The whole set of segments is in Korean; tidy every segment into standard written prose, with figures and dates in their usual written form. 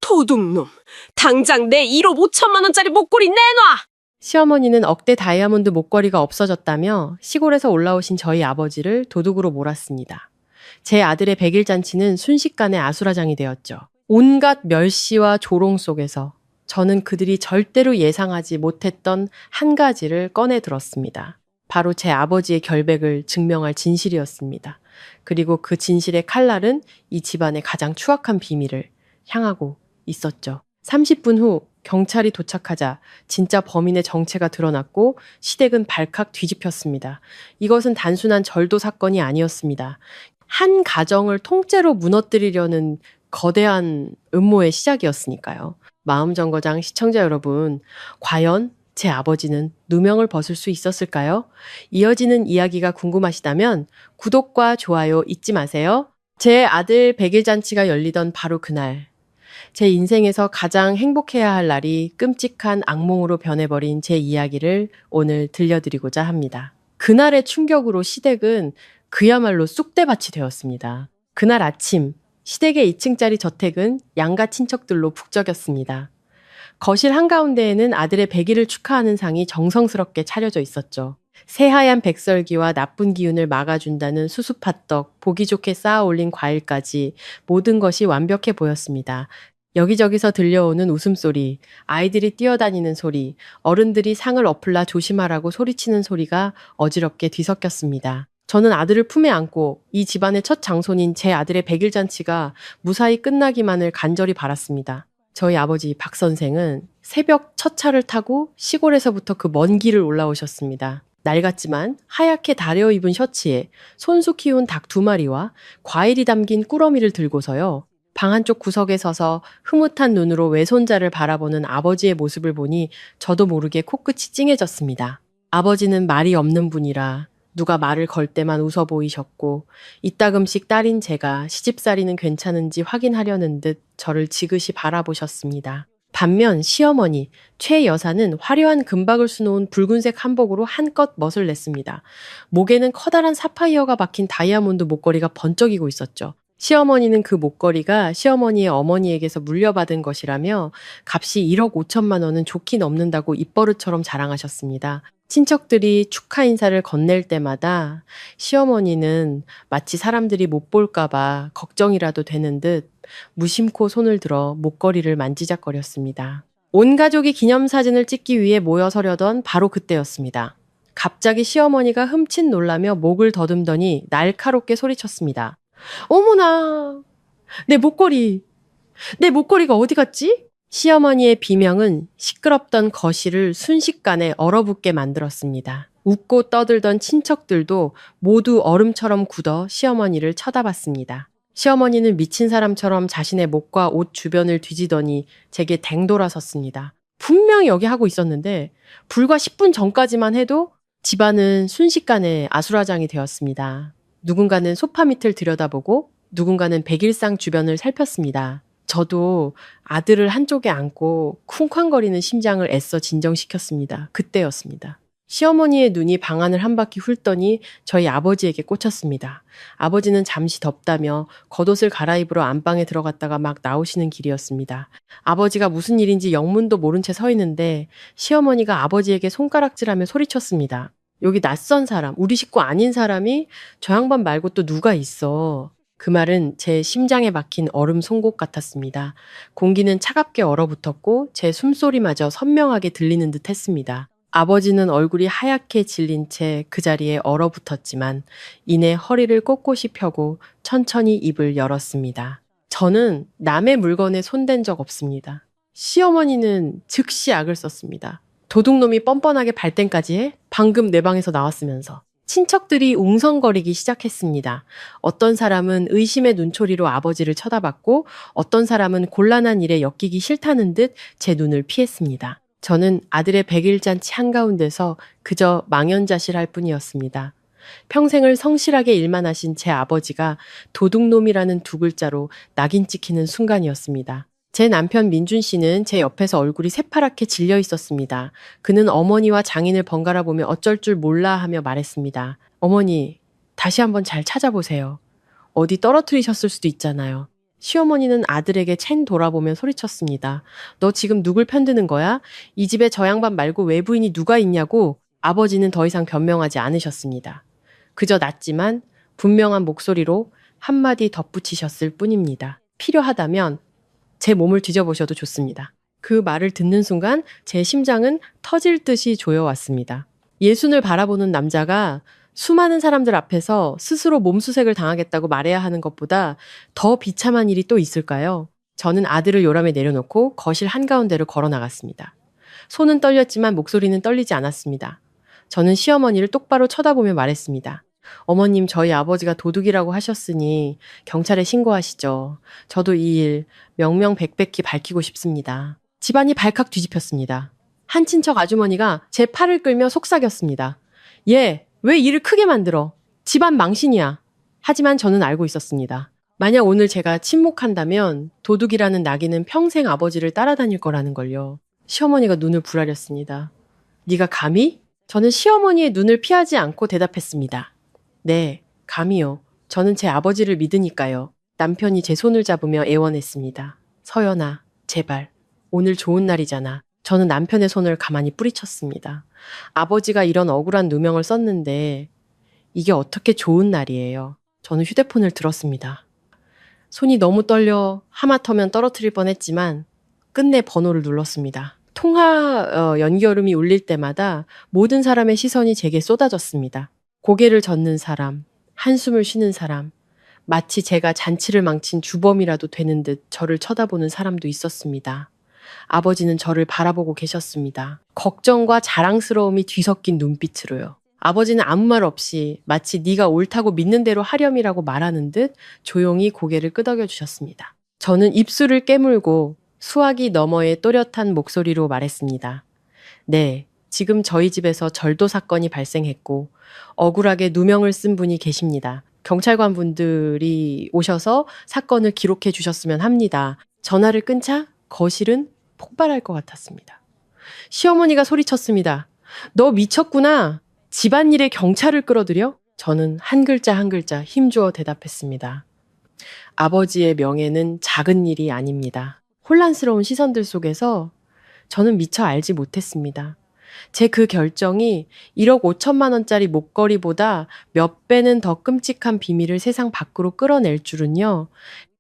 도둑놈, 당장 내 1억 5천만 원짜리 목걸이 내놔! 시어머니는 억대 다이아몬드 목걸이가 없어졌다며 시골에서 올라오신 저희 아버지를 도둑으로 몰았습니다. 제 아들의 백일 잔치는 순식간에 아수라장이 되었죠. 온갖 멸시와 조롱 속에서 저는 그들이 절대로 예상하지 못했던 한 가지를 꺼내 들었습니다. 바로 제 아버지의 결백을 증명할 진실이었습니다. 그리고 그 진실의 칼날은 이 집안의 가장 추악한 비밀을 향하고 있었죠. 30분 후 경찰이 도착하자 진짜 범인의 정체가 드러났고 시댁은 발칵 뒤집혔습니다. 이것은 단순한 절도 사건이 아니었습니다. 한 가정을 통째로 무너뜨리려는 거대한 음모의 시작이었으니까요. 마음정거장 시청자 여러분, 과연 제 아버지는 누명을 벗을 수 있었을까요? 이어지는 이야기가 궁금하시다면 구독과 좋아요 잊지 마세요. 제 아들 백일 잔치가 열리던 바로 그날, 제 인생에서 가장 행복해야 할 날이 끔찍한 악몽으로 변해버린 제 이야기를 오늘 들려드리고자 합니다. 그날의 충격으로 시댁은 그야말로 쑥대밭이 되었습니다. 그날 아침, 시댁의 2층짜리 저택은 양가 친척들로 북적였습니다. 거실 한가운데에는 아들의 백일을 축하하는 상이 정성스럽게 차려져 있었죠. 새하얀 백설기와 나쁜 기운을 막아준다는 수수팥떡, 보기 좋게 쌓아 올린 과일까지 모든 것이 완벽해 보였습니다. 여기저기서 들려오는 웃음소리, 아이들이 뛰어다니는 소리, 어른들이 상을 엎을라 조심하라고 소리치는 소리가 어지럽게 뒤섞였습니다. 저는 아들을 품에 안고 이 집안의 첫 장손인 제 아들의 백일 잔치가 무사히 끝나기만을 간절히 바랐습니다. 저희 아버지 박 선생은 새벽 첫 차를 타고 시골에서부터 그 먼 길을 올라오셨습니다. 낡았지만 하얗게 다려 입은 셔츠에 손수 키운 닭 2마리와 과일이 담긴 꾸러미를 들고서요. 방 한쪽 구석에 서서 흐뭇한 눈으로 외손자를 바라보는 아버지의 모습을 보니 저도 모르게 코끝이 찡해졌습니다. 아버지는 말이 없는 분이라 누가 말을 걸 때만 웃어 보이셨고 이따금씩 딸인 제가 시집살이는 괜찮은지 확인하려는 듯 저를 지그시 바라보셨습니다. 반면 시어머니 최 여사는 화려한 금박을 수놓은 붉은색 한복으로 한껏 멋을 냈습니다. 목에는 커다란 사파이어가 박힌 다이아몬드 목걸이가 번쩍이고 있었죠. 시어머니는 그 목걸이가 시어머니의 어머니에게서 물려받은 것이라며 값이 1억 5천만 원은 좋게 넘는다고 입버릇처럼 자랑하셨습니다. 친척들이 축하 인사를 건넬 때마다 시어머니는 마치 사람들이 못 볼까봐 걱정이라도 되는 듯 무심코 손을 들어 목걸이를 만지작거렸습니다. 온 가족이 기념사진을 찍기 위해 모여서려던 바로 그때였습니다. 갑자기 시어머니가 흠칫 놀라며 목을 더듬더니 날카롭게 소리쳤습니다. 어머나! 내 목걸이가 어디 갔지? 시어머니의 비명은 시끄럽던 거실을 순식간에 얼어붙게 만들었습니다. 웃고 떠들던 친척들도 모두 얼음처럼 굳어 시어머니를 쳐다봤습니다. 시어머니는 미친 사람처럼 자신의 목과 옷 주변을 뒤지더니 제게 댕돌아섰습니다. 분명히 여기 하고 있었는데 불과 10분 전까지만 해도 집안은 순식간에 아수라장이 되었습니다. 누군가는 소파 밑을 들여다보고 누군가는 백일상 주변을 살폈습니다. 저도 아들을 한쪽에 안고 쿵쾅거리는 심장을 애써 진정시켰습니다. 그때였습니다. 시어머니의 눈이 방 안을 한 바퀴 훑더니 저희 아버지에게 꽂혔습니다. 아버지는 잠시 덥다며 겉옷을 갈아입으러 안방에 들어갔다가 막 나오시는 길이었습니다. 아버지가 무슨 일인지 영문도 모른 채 서 있는데 시어머니가 아버지에게 손가락질하며 소리쳤습니다. 여기 낯선 사람, 우리 식구 아닌 사람이 저 양반 말고 또 누가 있어. 그 말은 제 심장에 박힌 얼음 송곳 같았습니다. 공기는 차갑게 얼어붙었고 제 숨소리마저 선명하게 들리는 듯 했습니다. 아버지는 얼굴이 하얗게 질린 채 그 자리에 얼어붙었지만 이내 허리를 꼿꼿이 펴고 천천히 입을 열었습니다. 저는 남의 물건에 손댄 적 없습니다. 시어머니는 즉시 악을 썼습니다. 도둑놈이 뻔뻔하게 발뺌까지 해? 방금 내 방에서 나왔으면서. 친척들이 웅성거리기 시작했습니다. 어떤 사람은 의심의 눈초리로 아버지를 쳐다봤고 어떤 사람은 곤란한 일에 엮이기 싫다는 듯 제 눈을 피했습니다. 저는 아들의 백일잔치 한가운데서 그저 망연자실할 뿐이었습니다. 평생을 성실하게 일만 하신 제 아버지가 도둑놈이라는 두 글자로 낙인 찍히는 순간이었습니다. 제 남편 민준 씨는 제 옆에서 얼굴이 새파랗게 질려 있었습니다. 그는 어머니와 장인을 번갈아 보며 어쩔 줄 몰라 하며 말했습니다. 어머니, 다시 한번 잘 찾아보세요. 어디 떨어뜨리셨을 수도 있잖아요. 시어머니는 아들에게 챈 돌아보며 소리쳤습니다. 너 지금 누굴 편드는 거야? 이 집에 저 양반 말고 외부인이 누가 있냐고. 아버지는 더 이상 변명하지 않으셨습니다. 그저 낮지만 분명한 목소리로 한마디 덧붙이셨을 뿐입니다. 필요하다면 제 몸을 뒤져보셔도 좋습니다. 그 말을 듣는 순간 제 심장은 터질 듯이 조여왔습니다. 예순을 바라보는 남자가 수많은 사람들 앞에서 스스로 몸수색을 당하겠다고 말해야 하는 것보다 더 비참한 일이 또 있을까요? 저는 아들을 요람에 내려놓고 거실 한가운데로 걸어 나갔습니다. 손은 떨렸지만 목소리는 떨리지 않았습니다. 저는 시어머니를 똑바로 쳐다보며 말했습니다. 어머님, 저희 아버지가 도둑이라고 하셨으니 경찰에 신고하시죠. 저도 이 일 명명백백히 밝히고 싶습니다. 집안이 발칵 뒤집혔습니다. 한 친척 아주머니가 제 팔을 끌며 속삭였습니다. 얘, 왜 일을 크게 만들어? 집안 망신이야. 하지만 저는 알고 있었습니다. 만약 오늘 제가 침묵한다면 도둑이라는 낙인은 평생 아버지를 따라다닐 거라는 걸요. 시어머니가 눈을 부라렸습니다. 네가 감히? 저는 시어머니의 눈을 피하지 않고 대답했습니다. 네, 감히요. 저는 제 아버지를 믿으니까요. 남편이 제 손을 잡으며 애원했습니다. 서연아, 제발. 오늘 좋은 날이잖아. 저는 남편의 손을 가만히 뿌리쳤습니다. 아버지가 이런 억울한 누명을 썼는데 이게 어떻게 좋은 날이에요. 저는 휴대폰을 들었습니다. 손이 너무 떨려 하마터면 떨어뜨릴 뻔했지만 끝내 번호를 눌렀습니다. 통화 연결음이 울릴 때마다 모든 사람의 시선이 제게 쏟아졌습니다. 고개를 젓는 사람, 한숨을 쉬는 사람, 마치 제가 잔치를 망친 주범이라도 되는 듯 저를 쳐다보는 사람도 있었습니다. 아버지는 저를 바라보고 계셨습니다. 걱정과 자랑스러움이 뒤섞인 눈빛으로요. 아버지는 아무 말 없이 마치 네가 옳다고 믿는 대로 하렴이라고 말하는 듯 조용히 고개를 끄덕여 주셨습니다. 저는 입술을 깨물고 수화기 너머의 또렷한 목소리로 말했습니다. 네, 지금 저희 집에서 절도 사건이 발생했고 억울하게 누명을 쓴 분이 계십니다. 경찰관 분들이 오셔서 사건을 기록해 주셨으면 합니다. 전화를 끊자 거실은 폭발할 것 같았습니다. 시어머니가 소리쳤습니다. 너 미쳤구나. 집안일에 경찰을 끌어들여? 저는 한 글자 한 글자 힘주어 대답했습니다. 아버지의 명예는 작은 일이 아닙니다. 혼란스러운 시선들 속에서 저는 미처 알지 못했습니다. 제 그 결정이 1억 5천만 원짜리 목걸이보다 몇 배는 더 끔찍한 비밀을 세상 밖으로 끌어낼 줄은요.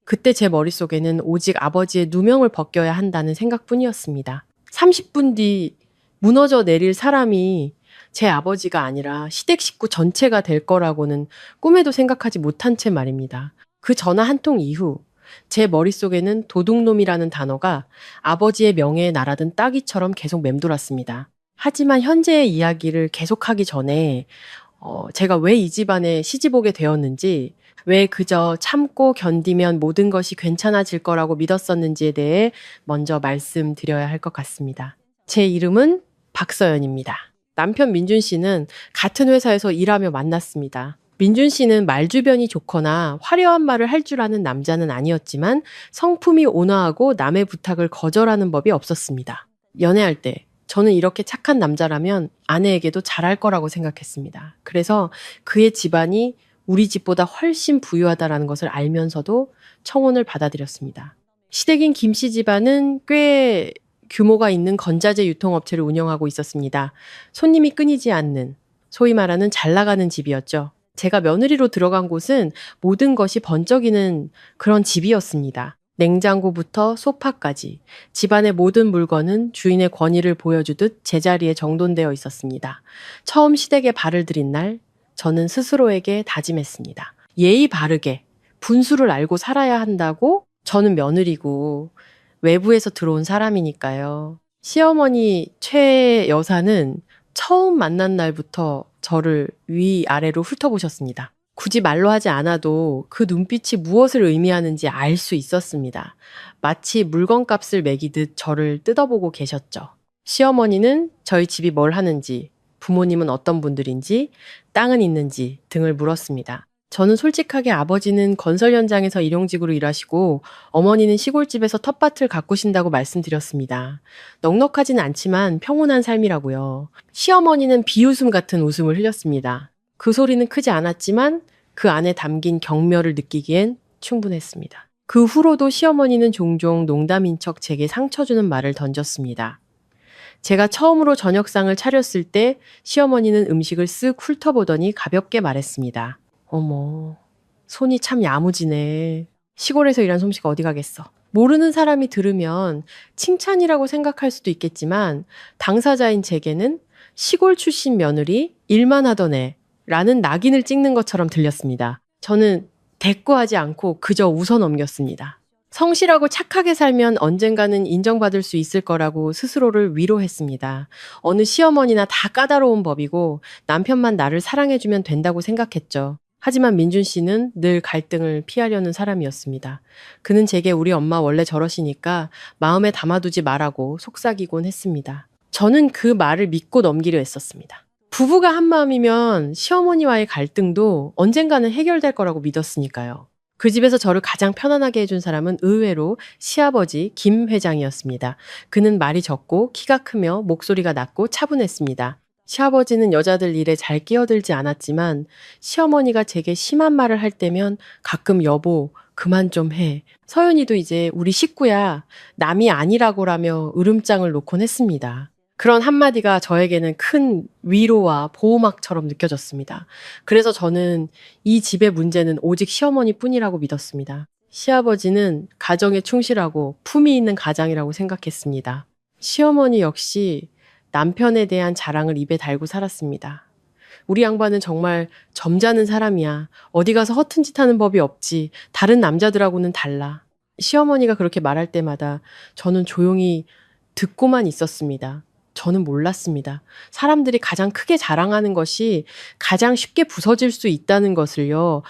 그때 제 머릿속에는 오직 아버지의 누명을 벗겨야 한다는 생각뿐이었습니다. 30분 뒤 무너져 내릴 사람이 제 아버지가 아니라 시댁 식구 전체가 될 거라고는 꿈에도 생각하지 못한 채 말입니다. 그 전화 한 통 이후 제 머릿속에는 도둑놈이라는 단어가 아버지의 명예에 날아든 따귀처럼 계속 맴돌았습니다. 하지만 현재의 이야기를 계속하기 전에 제가 왜 이 집안에 시집 오게 되었는지, 왜 그저 참고 견디면 모든 것이 괜찮아질 거라고 믿었었는지에 대해 먼저 말씀드려야 할 것 같습니다. 제 이름은 박서연입니다. 남편 민준 씨는 같은 회사에서 일하며 만났습니다. 민준 씨는 말주변이 좋거나 화려한 말을 할 줄 아는 남자는 아니었지만 성품이 온화하고 남의 부탁을 거절하는 법이 없었습니다. 연애할 때 저는 이렇게 착한 남자라면 아내에게도 잘할 거라고 생각했습니다. 그래서 그의 집안이 우리 집보다 훨씬 부유하다라는 것을 알면서도 청혼을 받아들였습니다. 시댁인 김 씨 집안은 꽤 규모가 있는 건자재 유통업체를 운영하고 있었습니다. 손님이 끊이지 않는, 소위 말하는 잘 나가는 집이었죠. 제가 며느리로 들어간 곳은 모든 것이 번쩍이는 그런 집이었습니다. 냉장고부터 소파까지 집안의 모든 물건은 주인의 권위를 보여주듯 제자리에 정돈되어 있었습니다. 처음 시댁에 발을 들인 날 저는 스스로에게 다짐했습니다. 예의 바르게 분수를 알고 살아야 한다고. 저는 며느리고 외부에서 들어온 사람이니까요. 시어머니 최 여사는 처음 만난 날부터 저를 위아래로 훑어보셨습니다. 굳이 말로 하지 않아도 그 눈빛이 무엇을 의미하는지 알 수 있었습니다. 마치 물건값을 매기듯 저를 뜯어보고 계셨죠. 시어머니는 저희 집이 뭘 하는지, 부모님은 어떤 분들인지, 땅은 있는지 등을 물었습니다. 저는 솔직하게 아버지는 건설 현장에서 일용직으로 일하시고 어머니는 시골집에서 텃밭을 가꾸신다고 말씀드렸습니다. 넉넉하진 않지만 평온한 삶이라고요. 시어머니는 비웃음 같은 웃음을 흘렸습니다. 그 소리는 크지 않았지만 그 안에 담긴 경멸을 느끼기엔 충분했습니다. 그 후로도 시어머니는 종종 농담인 척 제게 상처 주는 말을 던졌습니다. 제가 처음으로 저녁상을 차렸을 때 시어머니는 음식을 쓱 훑어보더니 가볍게 말했습니다. 어머, 손이 참 야무지네. 시골에서 일한 솜씨가 어디 가겠어. 모르는 사람이 들으면 칭찬이라고 생각할 수도 있겠지만 당사자인 제게는 시골 출신 며느리 일만 하던 애 라는 낙인을 찍는 것처럼 들렸습니다. 저는 대꾸하지 않고 그저 웃어 넘겼습니다. 성실하고 착하게 살면 언젠가는 인정받을 수 있을 거라고 스스로를 위로했습니다. 어느 시어머니나 다 까다로운 법이고 남편만 나를 사랑해주면 된다고 생각했죠. 하지만 민준 씨는 늘 갈등을 피하려는 사람이었습니다. 그는 제게 우리 엄마 원래 저러시니까 마음에 담아두지 말라고 속삭이곤 했습니다. 저는 그 말을 믿고 넘기려 했었습니다. 부부가 한 마음이면 시어머니와의 갈등도 언젠가는 해결될 거라고 믿었으니까요. 그 집에서 저를 가장 편안하게 해준 사람은 의외로 시아버지 김 회장이었습니다. 그는 말이 적고 키가 크며 목소리가 낮고 차분했습니다. 시아버지는 여자들 일에 잘 끼어들지 않았지만 시어머니가 제게 심한 말을 할 때면 가끔 여보 그만 좀 해. 서연이도 이제 우리 식구야. 남이 아니라고라며 으름장을 놓곤 했습니다. 그런 한마디가 저에게는 큰 위로와 보호막처럼 느껴졌습니다. 그래서 저는 이 집의 문제는 오직 시어머니뿐이라고 믿었습니다. 시아버지는 가정에 충실하고 품위 있는 가장이라고 생각했습니다. 시어머니 역시 남편에 대한 자랑을 입에 달고 살았습니다. 우리 양반은 정말 점잖은 사람이야. 어디 가서 허튼 짓 하는 법이 없지. 다른 남자들하고는 달라. 시어머니가 그렇게 말할 때마다 저는 조용히 듣고만 있었습니다. 저는 몰랐습니다. 사람들이 가장 크게 자랑하는 것이 가장 쉽게 부서질 수 있다는 것을요.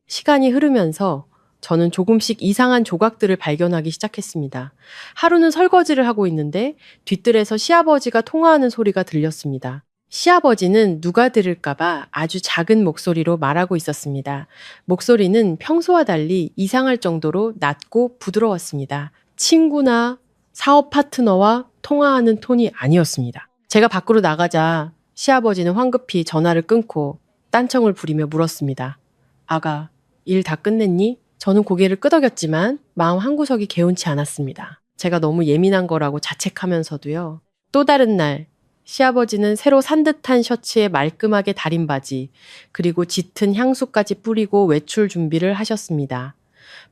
시간이 흐르면서 저는 조금씩 이상한 조각들을 발견하기 시작했습니다. 하루는 설거지를 하고 있는데 뒤뜰에서 시아버지가 통화하는 소리가 들렸습니다. 시아버지는 누가 들을까봐 아주 작은 목소리로 말하고 있었습니다. 목소리는 평소와 달리 이상할 정도로 낮고 부드러웠습니다. 친구나 사업 파트너와 통화하는 톤이 아니었습니다. 제가 밖으로 나가자 시아버지는 황급히 전화를 끊고 딴청을 부리며 물었습니다. 아가, 일 다 끝냈니? 저는 고개를 끄덕였지만 마음 한구석이 개운치 않았습니다. 제가 너무 예민한 거라고 자책하면서도요. 또 다른 날 시아버지는 새로 산 듯한 셔츠에 말끔하게 다린 바지 그리고 짙은 향수까지 뿌리고 외출 준비를 하셨습니다.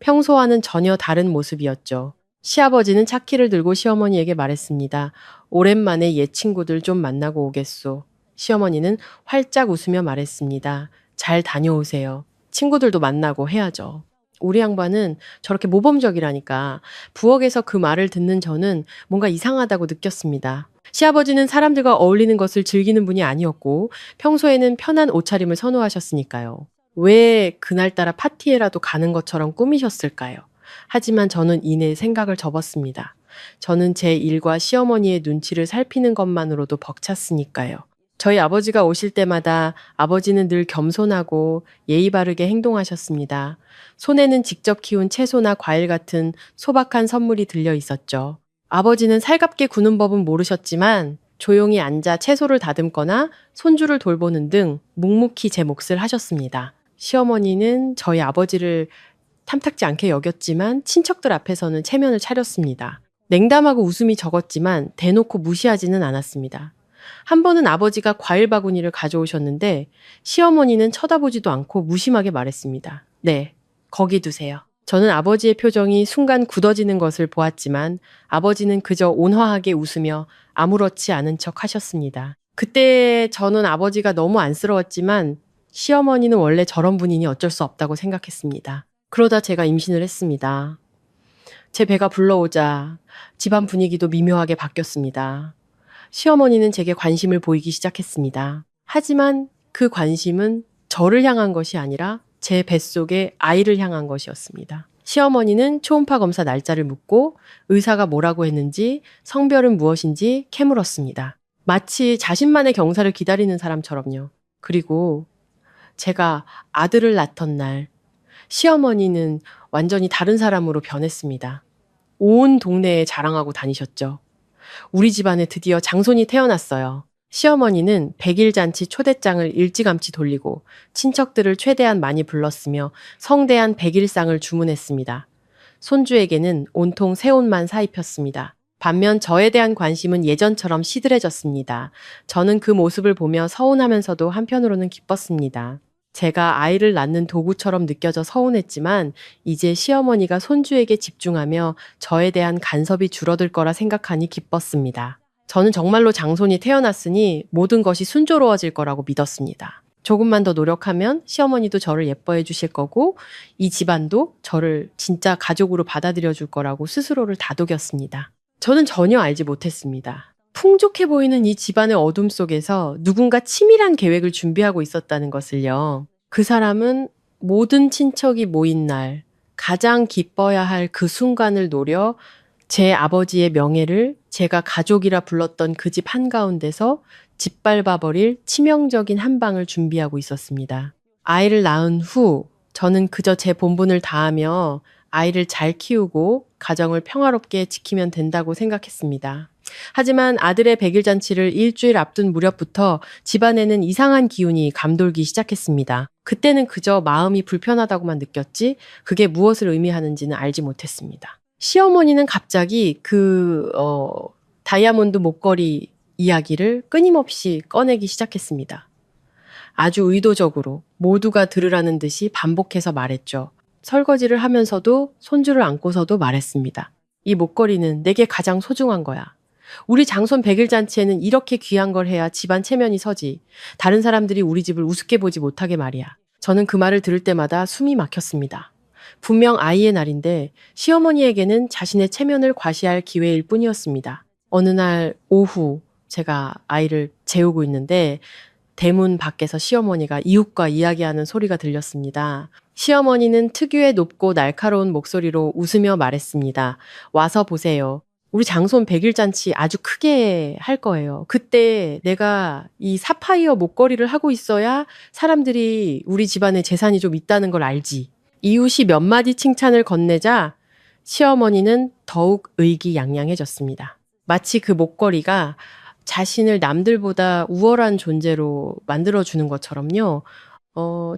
평소와는 전혀 다른 모습이었죠. 시아버지는 차키를 들고 시어머니에게 말했습니다. 오랜만에 옛 친구들 좀 만나고 오겠소. 시어머니는 활짝 웃으며 말했습니다. 잘 다녀오세요. 친구들도 만나고 해야죠. 우리 양반은 저렇게 모범적이라니까. 부엌에서 그 말을 듣는 저는 뭔가 이상하다고 느꼈습니다. 시아버지는 사람들과 어울리는 것을 즐기는 분이 아니었고 평소에는 편한 옷차림을 선호하셨으니까요. 왜 그날따라 파티에라도 가는 것처럼 꾸미셨을까요? 하지만 저는 이내 생각을 접었습니다. 저는 제 일과 시어머니의 눈치를 살피는 것만으로도 벅찼으니까요. 저희 아버지가 오실 때마다 아버지는 늘 겸손하고 예의 바르게 행동하셨습니다. 손에는 직접 키운 채소나 과일 같은 소박한 선물이 들려 있었죠. 아버지는 살갑게 구는 법은 모르셨지만 조용히 앉아 채소를 다듬거나 손주를 돌보는 등 묵묵히 제 몫을 하셨습니다. 시어머니는 저희 아버지를 탐탁지 않게 여겼지만 친척들 앞에서는 체면을 차렸습니다. 냉담하고 웃음이 적었지만 대놓고 무시하지는 않았습니다. 한 번은 아버지가 과일 바구니를 가져오셨는데 시어머니는 쳐다보지도 않고 무심하게 말했습니다. 네, 거기 두세요. 저는 아버지의 표정이 순간 굳어지는 것을 보았지만 아버지는 그저 온화하게 웃으며 아무렇지 않은 척 하셨습니다. 그때 저는 아버지가 너무 안쓰러웠지만 시어머니는 원래 저런 분이니 어쩔 수 없다고 생각했습니다. 그러다 제가 임신을 했습니다. 제 배가 불러오자 집안 분위기도 미묘하게 바뀌었습니다. 시어머니는 제게 관심을 보이기 시작했습니다. 하지만 그 관심은 저를 향한 것이 아니라 제 뱃속의 아이를 향한 것이었습니다. 시어머니는 초음파 검사 날짜를 묻고 의사가 뭐라고 했는지 성별은 무엇인지 캐물었습니다. 마치 자신만의 경사를 기다리는 사람처럼요. 그리고 제가 아들을 낳던 날 시어머니는 완전히 다른 사람으로 변했습니다. 온 동네에 자랑하고 다니셨죠. 우리 집안에 드디어 장손이 태어났어요. 시어머니는 100일 잔치 초대장을 일찌감치 돌리고 친척들을 최대한 많이 불렀으며 성대한 100일상을 주문했습니다. 손주에게는 온통 새 옷만 사입혔습니다. 반면 저에 대한 관심은 예전처럼 시들해졌습니다. 저는 그 모습을 보며 서운하면서도 한편으로는 기뻤습니다. 제가 아이를 낳는 도구처럼 느껴져 서운했지만 이제 시어머니가 손주에게 집중하며 저에 대한 간섭이 줄어들 거라 생각하니 기뻤습니다. 저는 정말로 장손이 태어났으니 모든 것이 순조로워질 거라고 믿었습니다. 조금만 더 노력하면 시어머니도 저를 예뻐해 주실 거고 이 집안도 저를 진짜 가족으로 받아들여 줄 거라고 스스로를 다독였습니다. 저는 전혀 알지 못했습니다. 풍족해 보이는 이 집안의 어둠 속에서 누군가 치밀한 계획을 준비하고 있었다는 것을요. 그 사람은 모든 친척이 모인 날 가장 기뻐야 할 그 순간을 노려 제 아버지의 명예를 제가 가족이라 불렀던 그 집 한가운데서 짓밟아버릴 치명적인 한 방을 준비하고 있었습니다. 아이를 낳은 후 저는 그저 제 본분을 다하며 아이를 잘 키우고 가정을 평화롭게 지키면 된다고 생각했습니다. 하지만 아들의 100일 잔치를 일주일 앞둔 무렵부터 집안에는 이상한 기운이 감돌기 시작했습니다. 그때는 그저 마음이 불편하다고만 느꼈지 그게 무엇을 의미하는지는 알지 못했습니다. 시어머니는 갑자기 다이아몬드 목걸이 이야기를 끊임없이 꺼내기 시작했습니다. 아주 의도적으로 모두가 들으라는 듯이 반복해서 말했죠. 설거지를 하면서도 손주를 안고서도 말했습니다. 이 목걸이는 내게 가장 소중한 거야. 우리 장손 100일 잔치에는 이렇게 귀한 걸 해야 집안 체면이 서지. 다른 사람들이 우리 집을 우습게 보지 못하게 말이야. 저는 그 말을 들을 때마다 숨이 막혔습니다. 분명 아이의 날인데 시어머니에게는 자신의 체면을 과시할 기회일 뿐이었습니다. 어느 날 오후 제가 아이를 재우고 있는데 대문 밖에서 시어머니가 이웃과 이야기하는 소리가 들렸습니다. 시어머니는 특유의 높고 날카로운 목소리로 웃으며 말했습니다. 와서 보세요. 우리 장손 100일 잔치 아주 크게 할 거예요. 그때 내가 이 사파이어 목걸이를 하고 있어야 사람들이 우리 집안에 재산이 좀 있다는 걸 알지. 이웃이 몇 마디 칭찬을 건네자 시어머니는 더욱 의기양양해졌습니다. 마치 그 목걸이가 자신을 남들보다 우월한 존재로 만들어주는 것처럼요.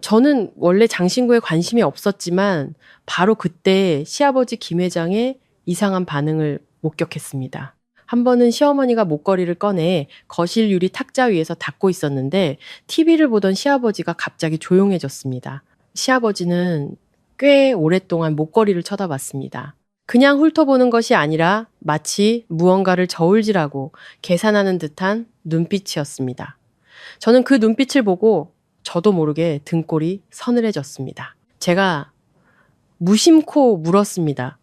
저는 원래 장신구에 관심이 없었지만 바로 그때 시아버지 김 회장의 이상한 반응을 목격했습니다. 한 번은 시어머니가 목걸이를 꺼내 거실 유리 탁자 위에서 닦고 있었는데 TV를 보던 시아버지가 갑자기 조용해졌습니다. 시아버지는 꽤 오랫동안 목걸이를 쳐다봤습니다. 그냥 훑어보는 것이 아니라 마치 무언가를 저울질하고 계산하는 듯한 눈빛이었습니다. 저는 그 눈빛을 보고 저도 모르게 등골이 서늘해졌습니다. 제가 무심코 물었습니다.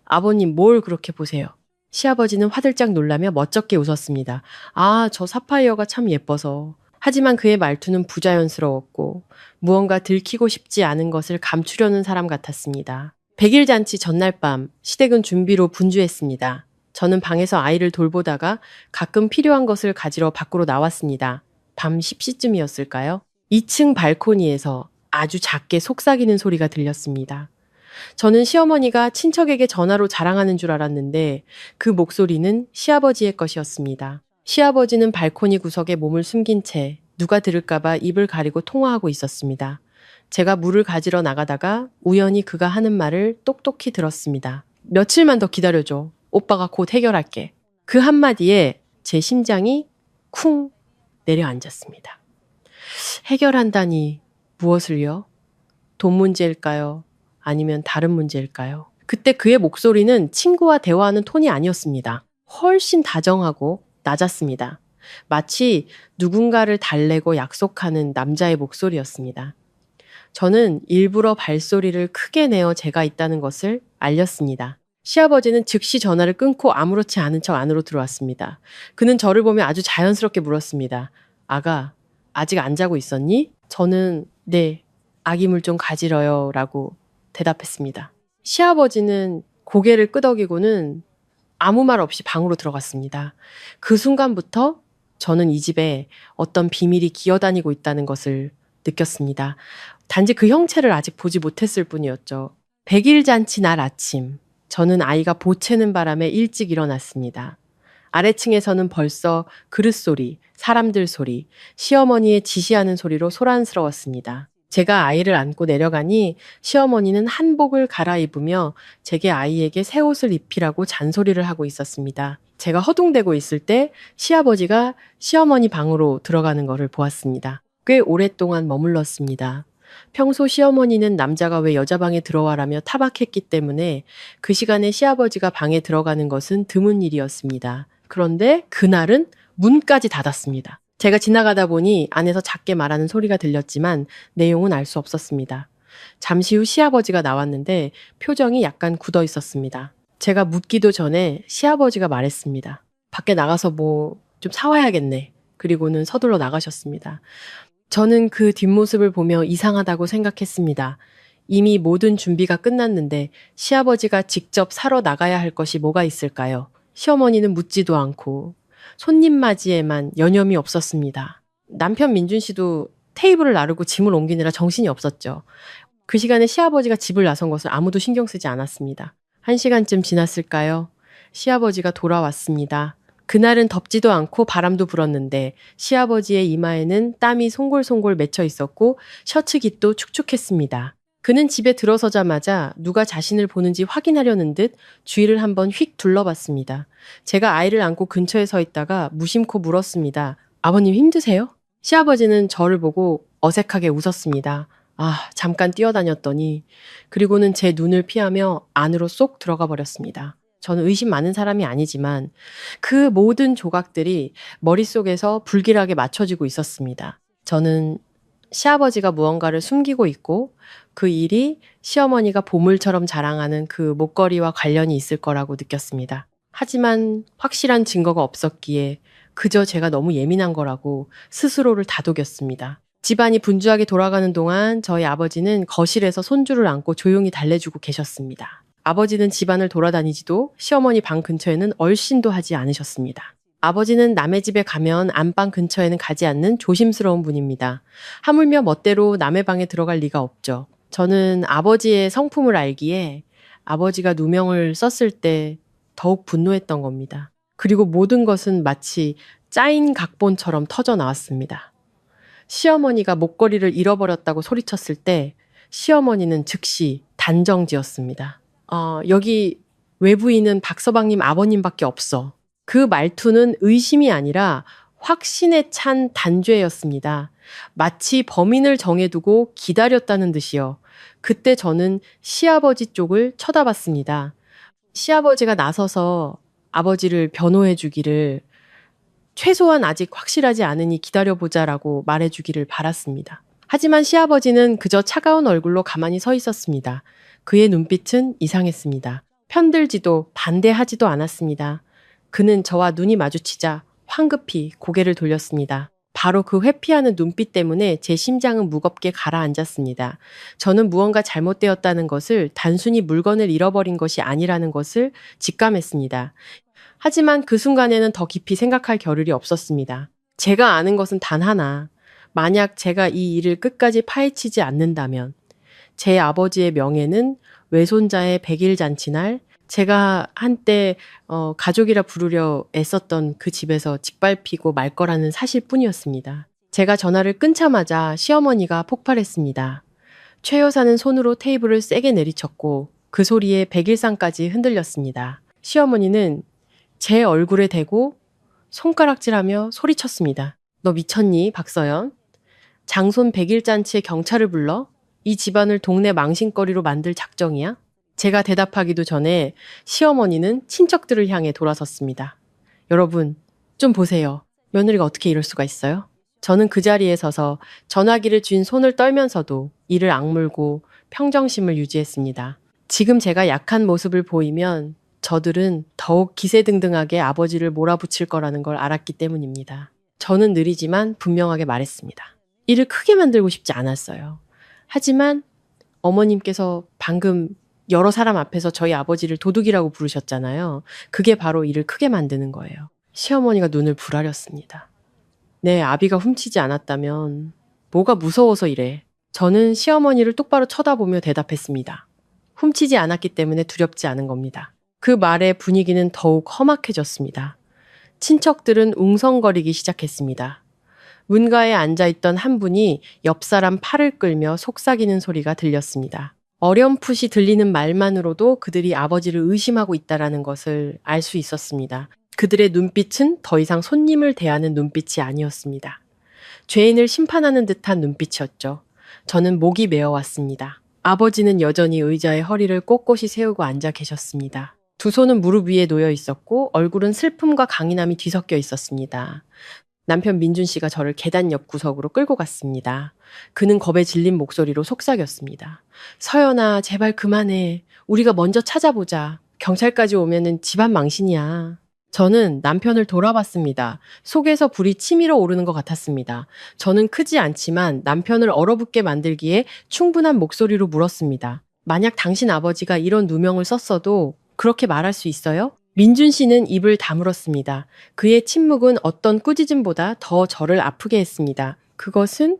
아버님 뭘 그렇게 보세요? 시아버지는 화들짝 놀라며 멋쩍게 웃었습니다. 아, 저 사파이어가 참 예뻐서. 하지만 그의 말투는 부자연스러웠고 무언가 들키고 싶지 않은 것을 감추려는 사람 같았습니다. 100일 잔치 전날 밤 시댁은 준비로 분주했습니다. 저는 방에서 아이를 돌보다가 가끔 필요한 것을 가지러 밖으로 나왔습니다. 밤 10시쯤이었을까요? 2층 발코니에서 아주 작게 속삭이는 소리가 들렸습니다. 저는 시어머니가 친척에게 전화로 자랑하는 줄 알았는데 그 목소리는 시아버지의 것이었습니다. 시아버지는 발코니 구석에 몸을 숨긴 채 누가 들을까봐 입을 가리고 통화하고 있었습니다. 제가 물을 가지러 나가다가 우연히 그가 하는 말을 똑똑히 들었습니다. 며칠만 더 기다려줘. 오빠가 곧 해결할게. 그 한마디에 제 심장이 쿵 내려앉았습니다. 해결한다니 무엇을요? 돈 문제일까요? 아니면 다른 문제일까요? 그때 그의 목소리는 친구와 대화하는 톤이 아니었습니다. 훨씬 다정하고 낮았습니다. 마치 누군가를 달래고 약속하는 남자의 목소리였습니다. 저는 일부러 발소리를 크게 내어 제가 있다는 것을 알렸습니다. 시아버지는 즉시 전화를 끊고 아무렇지 않은 척 안으로 들어왔습니다. 그는 저를 보며 아주 자연스럽게 물었습니다. 아가, 아직 안 자고 있었니? 저는 네, 아기물 좀 가지러요 라고 대답했습니다. 시아버지는 고개를 끄덕이고는 아무 말 없이 방으로 들어갔습니다. 그 순간부터 저는 이 집에 어떤 비밀이 기어다니고 있다는 것을 느꼈습니다. 단지 그 형체를 아직 보지 못했을 뿐이었죠. 100일 잔치 날 아침, 저는 아이가 보채는 바람에 일찍 일어났습니다. 아래층에서는 벌써 그릇 소리, 사람들 소리, 시어머니의 지시하는 소리로 소란스러웠습니다. 제가 아이를 안고 내려가니 시어머니는 한복을 갈아입으며 제게 아이에게 새 옷을 입히라고 잔소리를 하고 있었습니다. 제가 허둥대고 있을 때 시아버지가 시어머니 방으로 들어가는 것을 보았습니다. 꽤 오랫동안 머물렀습니다. 평소 시어머니는 남자가 왜 여자 방에 들어와라며 타박했기 때문에 그 시간에 시아버지가 방에 들어가는 것은 드문 일이었습니다. 그런데 그날은 문까지 닫았습니다. 제가 지나가다 보니 안에서 작게 말하는 소리가 들렸지만 내용은 알 수 없었습니다. 잠시 후 시아버지가 나왔는데 표정이 약간 굳어 있었습니다. 제가 묻기도 전에 시아버지가 말했습니다. 밖에 나가서 뭐 좀 사와야겠네. 그리고는 서둘러 나가셨습니다. 저는 그 뒷모습을 보며 이상하다고 생각했습니다. 이미 모든 준비가 끝났는데 시아버지가 직접 사러 나가야 할 것이 뭐가 있을까요? 시어머니는 묻지도 않고 손님 맞이에만 여념이 없었습니다. 남편 민준 씨도 테이블을 나르고 짐을 옮기느라 정신이 없었죠. 그 시간에 시아버지가 집을 나선 것을 아무도 신경 쓰지 않았습니다. 1시간쯤 지났을까요? 시아버지가 돌아왔습니다. 그날은 덥지도 않고 바람도 불었는데 시아버지의 이마에는 땀이 송골송골 맺혀 있었고 셔츠 깃도 축축했습니다. 그는 집에 들어서자마자 누가 자신을 보는지 확인하려는 듯 주위를 한번 휙 둘러봤습니다. 제가 아이를 안고 근처에 서 있다가 무심코 물었습니다. 아버님 힘드세요? 시아버지는 저를 보고 어색하게 웃었습니다. 잠깐 뛰어다녔더니 그리고는 제 눈을 피하며 안으로 쏙 들어가 버렸습니다. 저는 의심 많은 사람이 아니지만 그 모든 조각들이 머릿속에서 불길하게 맞춰지고 있었습니다. 저는 시아버지가 무언가를 숨기고 있고 그 일이 시어머니가 보물처럼 자랑하는 그 목걸이와 관련이 있을 거라고 느꼈습니다. 하지만 확실한 증거가 없었기에 그저 제가 너무 예민한 거라고 스스로를 다독였습니다. 집안이 분주하게 돌아가는 동안 저희 아버지는 거실에서 손주를 안고 조용히 달래주고 계셨습니다. 아버지는 집안을 돌아다니지도 시어머니 방 근처에는 얼씬도 하지 않으셨습니다. 아버지는 남의 집에 가면 안방 근처에는 가지 않는 조심스러운 분입니다. 하물며 멋대로 남의 방에 들어갈 리가 없죠. 저는 아버지의 성품을 알기에 아버지가 누명을 썼을 때 더욱 분노했던 겁니다. 그리고 모든 것은 마치 짜인 각본처럼 터져 나왔습니다. 시어머니가 목걸이를 잃어버렸다고 소리쳤을 때 시어머니는 즉시 단정지었습니다. 여기 외부인은 박서방님 아버님밖에 없어. 그 말투는 의심이 아니라 확신에 찬 단죄였습니다. 마치 범인을 정해두고 기다렸다는 듯이요. 그때 저는 시아버지 쪽을 쳐다봤습니다. 시아버지가 나서서 아버지를 변호해 주기를 최소한 아직 확실하지 않으니 기다려보자라고 말해주기를 바랐습니다. 하지만 시아버지는 그저 차가운 얼굴로 가만히 서 있었습니다. 그의 눈빛은 이상했습니다. 편들지도 반대하지도 않았습니다. 그는 저와 눈이 마주치자 황급히 고개를 돌렸습니다. 바로 그 회피하는 눈빛 때문에 제 심장은 무겁게 가라앉았습니다. 저는 무언가 잘못되었다는 것을 단순히 물건을 잃어버린 것이 아니라는 것을 직감했습니다. 하지만 그 순간에는 더 깊이 생각할 겨를이 없었습니다. 제가 아는 것은 단 하나. 만약 제가 이 일을 끝까지 파헤치지 않는다면 제 아버지의 명예는 외손자의 100일 잔치날 제가 한때 가족이라 부르려 애썼던 그 집에서 짓밟히고 말 거라는 사실뿐이었습니다. 제가 전화를 끊자마자 시어머니가 폭발했습니다. 최 여사는 손으로 테이블을 세게 내리쳤고 그 소리에 백일상까지 흔들렸습니다. 시어머니는 제 얼굴에 대고 손가락질하며 소리쳤습니다. 너 미쳤니, 박서연? 장손 100일 잔치에 경찰을 불러? 이 집안을 동네 망신거리로 만들 작정이야? 제가 대답하기도 전에 시어머니는 친척들을 향해 돌아섰습니다. 여러분, 좀 보세요. 며느리가 어떻게 이럴 수가 있어요? 저는 그 자리에 서서 전화기를 쥔 손을 떨면서도 이를 악물고 평정심을 유지했습니다. 지금 제가 약한 모습을 보이면 저들은 더욱 기세등등하게 아버지를 몰아붙일 거라는 걸 알았기 때문입니다. 저는 느리지만 분명하게 말했습니다. 일을 크게 만들고 싶지 않았어요. 하지만 어머님께서 방금 여러 사람 앞에서 저희 아버지를 도둑이라고 부르셨잖아요. 그게 바로 일을 크게 만드는 거예요. 시어머니가 눈을 부라렸습니다. 내 아비가 훔치지 않았다면 뭐가 무서워서 이래. 저는 시어머니를 똑바로 쳐다보며 대답했습니다. 훔치지 않았기 때문에 두렵지 않은 겁니다. 그 말에 분위기는 더욱 험악해졌습니다. 친척들은 웅성거리기 시작했습니다. 문가에 앉아있던 한 분이 옆 사람 팔을 끌며 속삭이는 소리가 들렸습니다. 어렴풋이 들리는 말만으로도 그들이 아버지를 의심하고 있다는 것을 알 수 있었습니다. 그들의 눈빛은 더 이상 손님을 대하는 눈빛이 아니었습니다. 죄인을 심판하는 듯한 눈빛이었죠. 저는 목이 메어왔습니다. 아버지는 여전히 의자에 허리를 꼿꼿이 세우고 앉아 계셨습니다. 두 손은 무릎 위에 놓여 있었고 얼굴은 슬픔과 강인함이 뒤섞여 있었습니다. 남편 민준 씨가 저를 계단 옆 구석으로 끌고 갔습니다. 그는 겁에 질린 목소리로 속삭였습니다. 서연아, 제발 그만해. 우리가 먼저 찾아보자. 경찰까지 오면은 집안 망신이야. 저는 남편을 돌아봤습니다. 속에서 불이 치밀어 오르는 것 같았습니다. 저는 크지 않지만 남편을 얼어붙게 만들기에 충분한 목소리로 물었습니다. 만약 당신 아버지가 이런 누명을 썼어도 그렇게 말할 수 있어요? 민준 씨는 입을 다물었습니다. 그의 침묵은 어떤 꾸짖음보다 더 저를 아프게 했습니다. 그것은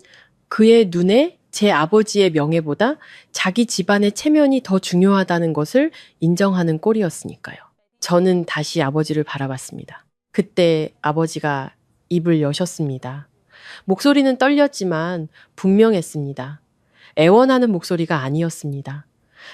그의 눈에 제 아버지의 명예보다 자기 집안의 체면이 더 중요하다는 것을 인정하는 꼴이었으니까요. 저는 다시 아버지를 바라봤습니다. 그때 아버지가 입을 여셨습니다. 목소리는 떨렸지만 분명했습니다. 애원하는 목소리가 아니었습니다.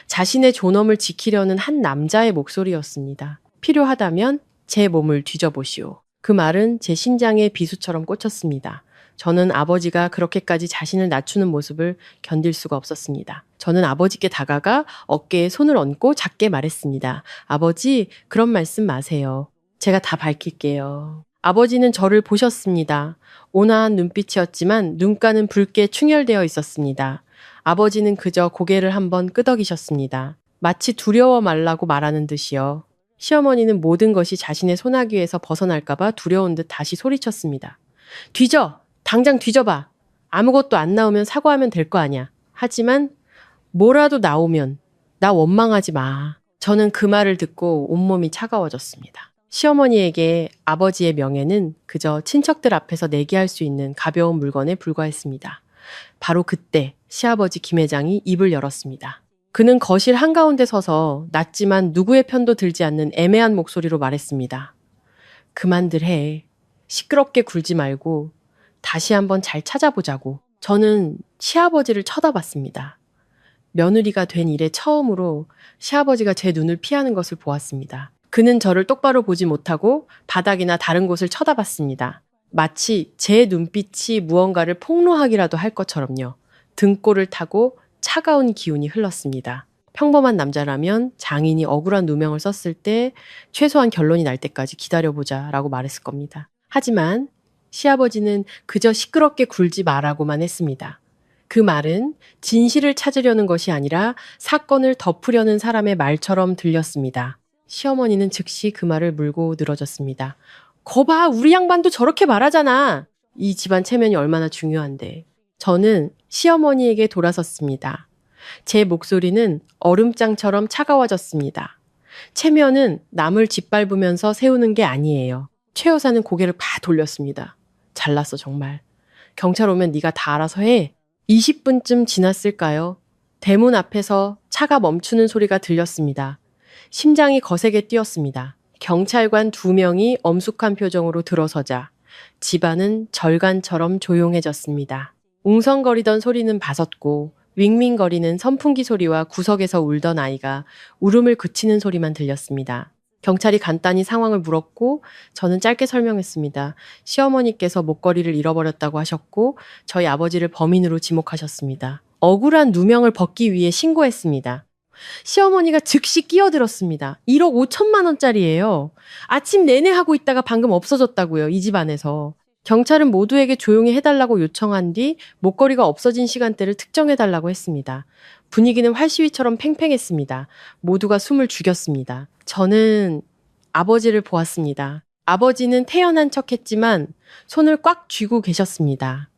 자신의 존엄을 지키려는 한 남자의 목소리였습니다. 필요하다면 제 몸을 뒤져보시오. 그 말은 제 심장에 비수처럼 꽂혔습니다. 저는 아버지가 그렇게까지 자신을 낮추는 모습을 견딜 수가 없었습니다. 저는 아버지께 다가가 어깨에 손을 얹고 작게 말했습니다. 아버지, 그런 말씀 마세요. 제가 다 밝힐게요. 아버지는 저를 보셨습니다. 온화한 눈빛이었지만 눈가는 붉게 충혈되어 있었습니다. 아버지는 그저 고개를 한번 끄덕이셨습니다. 마치 두려워 말라고 말하는 듯이요. 시어머니는 모든 것이 자신의 소나기에서 벗어날까봐 두려운 듯 다시 소리쳤습니다. 뒤져! 당장 뒤져봐! 아무것도 안 나오면 사과하면 될 거 아냐. 하지만 뭐라도 나오면 나 원망하지 마. 저는 그 말을 듣고 온몸이 차가워졌습니다. 시어머니에게 아버지의 명예는 그저 친척들 앞에서 내기할 수 있는 가벼운 물건에 불과했습니다. 바로 그때 시아버지 김 회장이 입을 열었습니다. 그는 거실 한가운데 서서 낮지만 누구의 편도 들지 않는 애매한 목소리로 말했습니다. 그만들 해. 시끄럽게 굴지 말고 다시 한번 잘 찾아보자고. 저는 시아버지를 쳐다봤습니다. 며느리가 된 이래 처음으로 시아버지가 제 눈을 피하는 것을 보았습니다. 그는 저를 똑바로 보지 못하고 바닥이나 다른 곳을 쳐다봤습니다. 마치 제 눈빛이 무언가를 폭로하기라도 할 것처럼요. 등골을 타고 차가운 기운이 흘렀습니다. 평범한 남자라면 장인이 억울한 누명을 썼을 때 최소한 결론이 날 때까지 기다려보자 라고 말했을 겁니다. 하지만 시아버지는 그저 시끄럽게 굴지 마라고만 했습니다. 그 말은 진실을 찾으려는 것이 아니라 사건을 덮으려는 사람의 말처럼 들렸습니다. 시어머니는 즉시 그 말을 물고 늘어졌습니다. 거봐, 우리 양반도 저렇게 말하잖아. 이 집안 체면이 얼마나 중요한데. 저는 시어머니에게 돌아섰습니다. 제 목소리는 얼음장처럼 차가워졌습니다. 체면은 남을 짓밟으면서 세우는 게 아니에요. 최 여사는 고개를 팍 돌렸습니다. 잘났어 정말. 경찰 오면 네가 다 알아서 해. 20분쯤 지났을까요? 대문 앞에서 차가 멈추는 소리가 들렸습니다. 심장이 거세게 뛰었습니다. 경찰관 2명이 엄숙한 표정으로 들어서자 집안은 절간처럼 조용해졌습니다. 웅성거리던 소리는 봐섰고 윙윙거리는 선풍기 소리와 구석에서 울던 아이가 울음을 그치는 소리만 들렸습니다. 경찰이 간단히 상황을 물었고 저는 짧게 설명했습니다. 시어머니께서 목걸이를 잃어버렸다고 하셨고 저희 아버지를 범인으로 지목하셨습니다. 억울한 누명을 벗기 위해 신고했습니다. 시어머니가 즉시 끼어들었습니다. 1억 5천만 원짜리예요. 아침 내내 하고 있다가 방금 없어졌다고요. 이 집안에서. 경찰은 모두에게 조용히 해달라고 요청한 뒤 목걸이가 없어진 시간대를 특정해달라고 했습니다. 분위기는 활시위처럼 팽팽했습니다. 모두가 숨을 죽였습니다. 저는 아버지를 보았습니다. 아버지는 태연한 척했지만 손을 꽉 쥐고 계셨습니다.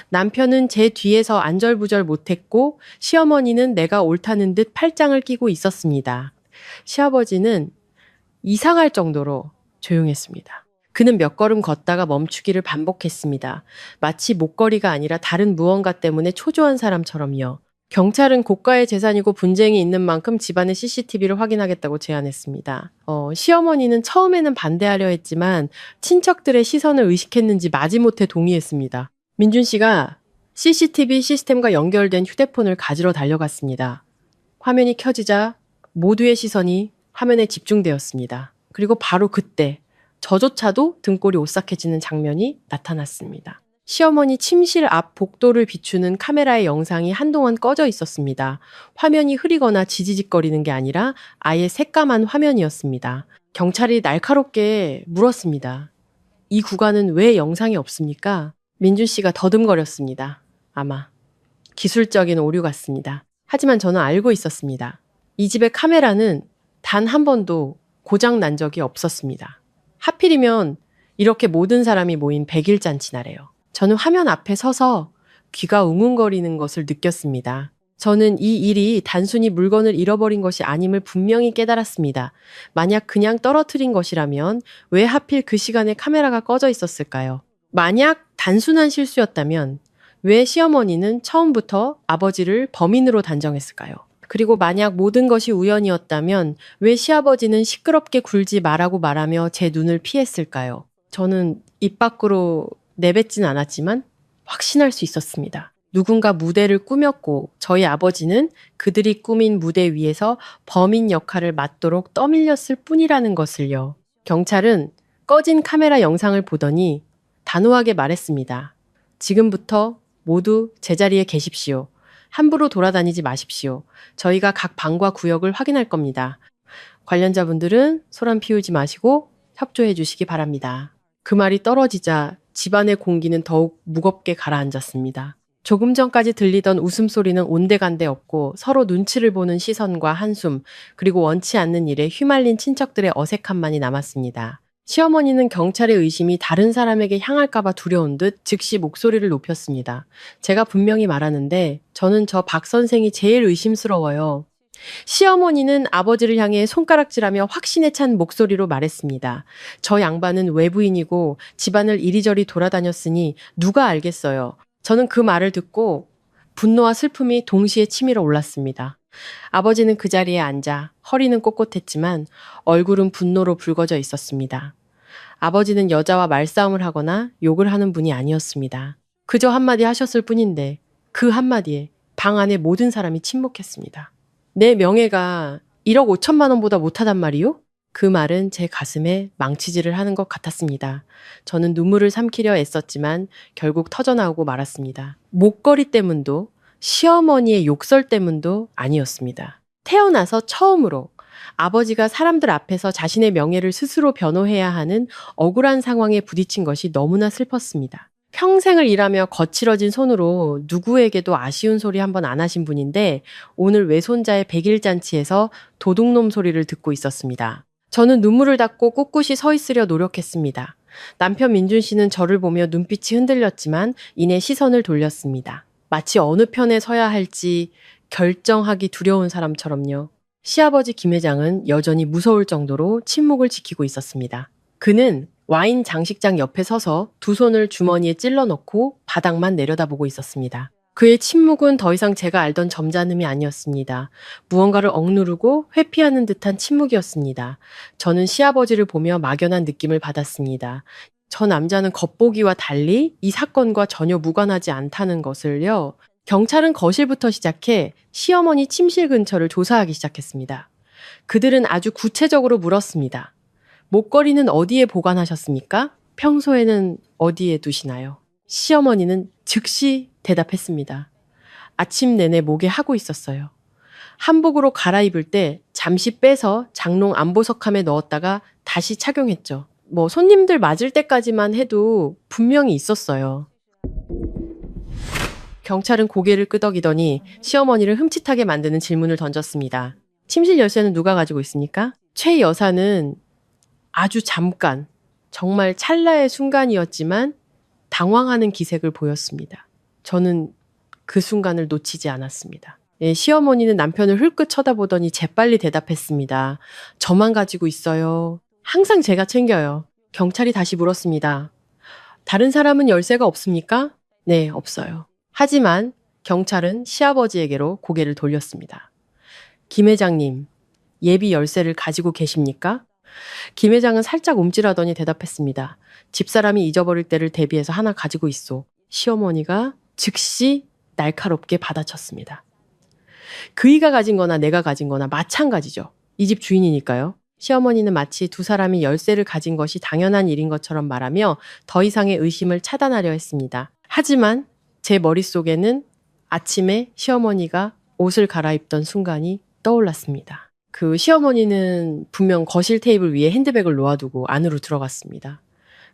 남편은 제 뒤에서 안절부절 못했고 시어머니는 내가 옳다는 듯 팔짱을 끼고 있었습니다. 시아버지는 이상할 정도로 조용했습니다. 그는 몇 걸음 걷다가 멈추기를 반복했습니다. 마치 목걸이가 아니라 다른 무언가 때문에 초조한 사람처럼요. 경찰은 고가의 재산이고 분쟁이 있는 만큼 집안의 CCTV를 확인하겠다고 제안했습니다. 시어머니는 처음에는 반대하려 했지만 친척들의 시선을 의식했는지 마지못해 동의했습니다. 민준 씨가 CCTV 시스템과 연결된 휴대폰을 가지러 달려갔습니다. 화면이 켜지자 모두의 시선이 화면에 집중되었습니다. 그리고 바로 그때 저조차도 등골이 오싹해지는 장면이 나타났습니다. 시어머니 침실 앞 복도를 비추는 카메라의 영상이 한동안 꺼져 있었습니다. 화면이 흐리거나 지지직거리는 게 아니라 아예 새까만 화면이었습니다. 경찰이 날카롭게 물었습니다. 이 구간은 왜 영상이 없습니까? 민준 씨가 더듬거렸습니다. 아마 기술적인 오류 같습니다. 하지만 저는 알고 있었습니다. 이 집의 카메라는 단 한 번도 고장 난 적이 없었습니다. 하필이면 이렇게 모든 사람이 모인 100일 잔치 날에요. 저는 화면 앞에 서서 귀가 웅웅거리는 것을 느꼈습니다. 저는 이 일이 단순히 물건을 잃어버린 것이 아님을 분명히 깨달았습니다. 만약 그냥 떨어뜨린 것이라면 왜 하필 그 시간에 카메라가 꺼져 있었을까요? 만약 단순한 실수였다면 왜 시어머니는 처음부터 아버지를 범인으로 단정했을까요? 그리고 만약 모든 것이 우연이었다면 왜 시아버지는 시끄럽게 굴지 말라고 말하며 제 눈을 피했을까요? 저는 입 밖으로 내뱉진 않았지만 확신할 수 있었습니다. 누군가 무대를 꾸몄고 저희 아버지는 그들이 꾸민 무대 위에서 범인 역할을 맡도록 떠밀렸을 뿐이라는 것을요. 경찰은 꺼진 카메라 영상을 보더니 단호하게 말했습니다. 지금부터 모두 제자리에 계십시오. 함부로 돌아다니지 마십시오. 저희가 각 방과 구역을 확인할 겁니다. 관련자분들은 소란 피우지 마시고 협조해 주시기 바랍니다. 그 말이 떨어지자 집안의 공기는 더욱 무겁게 가라앉았습니다. 조금 전까지 들리던 웃음소리는 온데간데 없고 서로 눈치를 보는 시선과 한숨, 그리고 원치 않는 일에 휘말린 친척들의 어색함만이 남았습니다. 시어머니는 경찰의 의심이 다른 사람에게 향할까봐 두려운 듯 즉시 목소리를 높였습니다. 제가 분명히 말하는데 저는 저 박 선생이 제일 의심스러워요. 시어머니는 아버지를 향해 손가락질하며 확신에 찬 목소리로 말했습니다. 저 양반은 외부인이고 집안을 이리저리 돌아다녔으니 누가 알겠어요. 저는 그 말을 듣고 분노와 슬픔이 동시에 치밀어 올랐습니다. 아버지는 그 자리에 앉아 허리는 꼿꼿했지만 얼굴은 분노로 붉어져 있었습니다. 아버지는 여자와 말싸움을 하거나 욕을 하는 분이 아니었습니다. 그저 한마디 하셨을 뿐인데 그 한마디에 방 안의 모든 사람이 침묵했습니다. 내 명예가 1억 5천만 원보다 못하단 말이요? 그 말은 제 가슴에 망치질을 하는 것 같았습니다. 저는 눈물을 삼키려 애썼지만 결국 터져나오고 말았습니다. 목걸이 때문도 시어머니의 욕설 때문도 아니었습니다. 태어나서 처음으로 아버지가 사람들 앞에서 자신의 명예를 스스로 변호해야 하는 억울한 상황에 부딪힌 것이 너무나 슬펐습니다. 평생을 일하며 거칠어진 손으로 누구에게도 아쉬운 소리 한 번 안 하신 분인데 오늘 외손자의 100일 잔치에서 도둑놈 소리를 듣고 있었습니다. 저는 눈물을 닦고 꿋꿋이 서 있으려 노력했습니다. 남편 민준 씨는 저를 보며 눈빛이 흔들렸지만 이내 시선을 돌렸습니다. 마치 어느 편에 서야 할지 결정하기 두려운 사람처럼요. 시아버지 김 회장은 여전히 무서울 정도로 침묵을 지키고 있었습니다. 그는 와인 장식장 옆에 서서 두 손을 주머니에 찔러 넣고 바닥만 내려다보고 있었습니다. 그의 침묵은 더 이상 제가 알던 점잖음이 아니었습니다. 무언가를 억누르고 회피하는 듯한 침묵이었습니다. 저는 시아버지를 보며 막연한 느낌을 받았습니다. 저 남자는 겉보기와 달리 이 사건과 전혀 무관하지 않다는 것을요. 경찰은 거실부터 시작해 시어머니 침실 근처를 조사하기 시작했습니다. 그들은 아주 구체적으로 물었습니다. 목걸이는 어디에 보관하셨습니까? 평소에는 어디에 두시나요? 시어머니는 즉시 대답했습니다. 아침 내내 목에 하고 있었어요. 한복으로 갈아입을 때 잠시 빼서 장롱 안보석함에 넣었다가 다시 착용했죠. 손님들 맞을 때까지만 해도 분명히 있었어요. 경찰은 고개를 끄덕이더니 시어머니를 흠칫하게 만드는 질문을 던졌습니다. 침실 열쇠는 누가 가지고 있습니까? 최 여사는 아주 잠깐, 정말 찰나의 순간이었지만 당황하는 기색을 보였습니다. 저는 그 순간을 놓치지 않았습니다. 시어머니는 남편을 흘끗 쳐다보더니 재빨리 대답했습니다. 저만 가지고 있어요. 항상 제가 챙겨요. 경찰이 다시 물었습니다. 다른 사람은 열쇠가 없습니까? 네, 없어요. 하지만 경찰은 시아버지에게로 고개를 돌렸습니다. 김 회장님, 예비 열쇠를 가지고 계십니까? 김 회장은 살짝 움찔하더니 대답했습니다. 집사람이 잊어버릴 때를 대비해서 하나 가지고 있소. 시어머니가 즉시 날카롭게 받아쳤습니다. 그이가 가진 거나 내가 가진 거나 마찬가지죠. 이 집 주인이니까요. 시어머니는 마치 두 사람이 열쇠를 가진 것이 당연한 일인 것처럼 말하며 더 이상의 의심을 차단하려 했습니다. 하지만 제 머릿속에는 아침에 시어머니가 옷을 갈아입던 순간이 떠올랐습니다. 그 시어머니는 분명 거실 테이블 위에 핸드백을 놓아두고 안으로 들어갔습니다.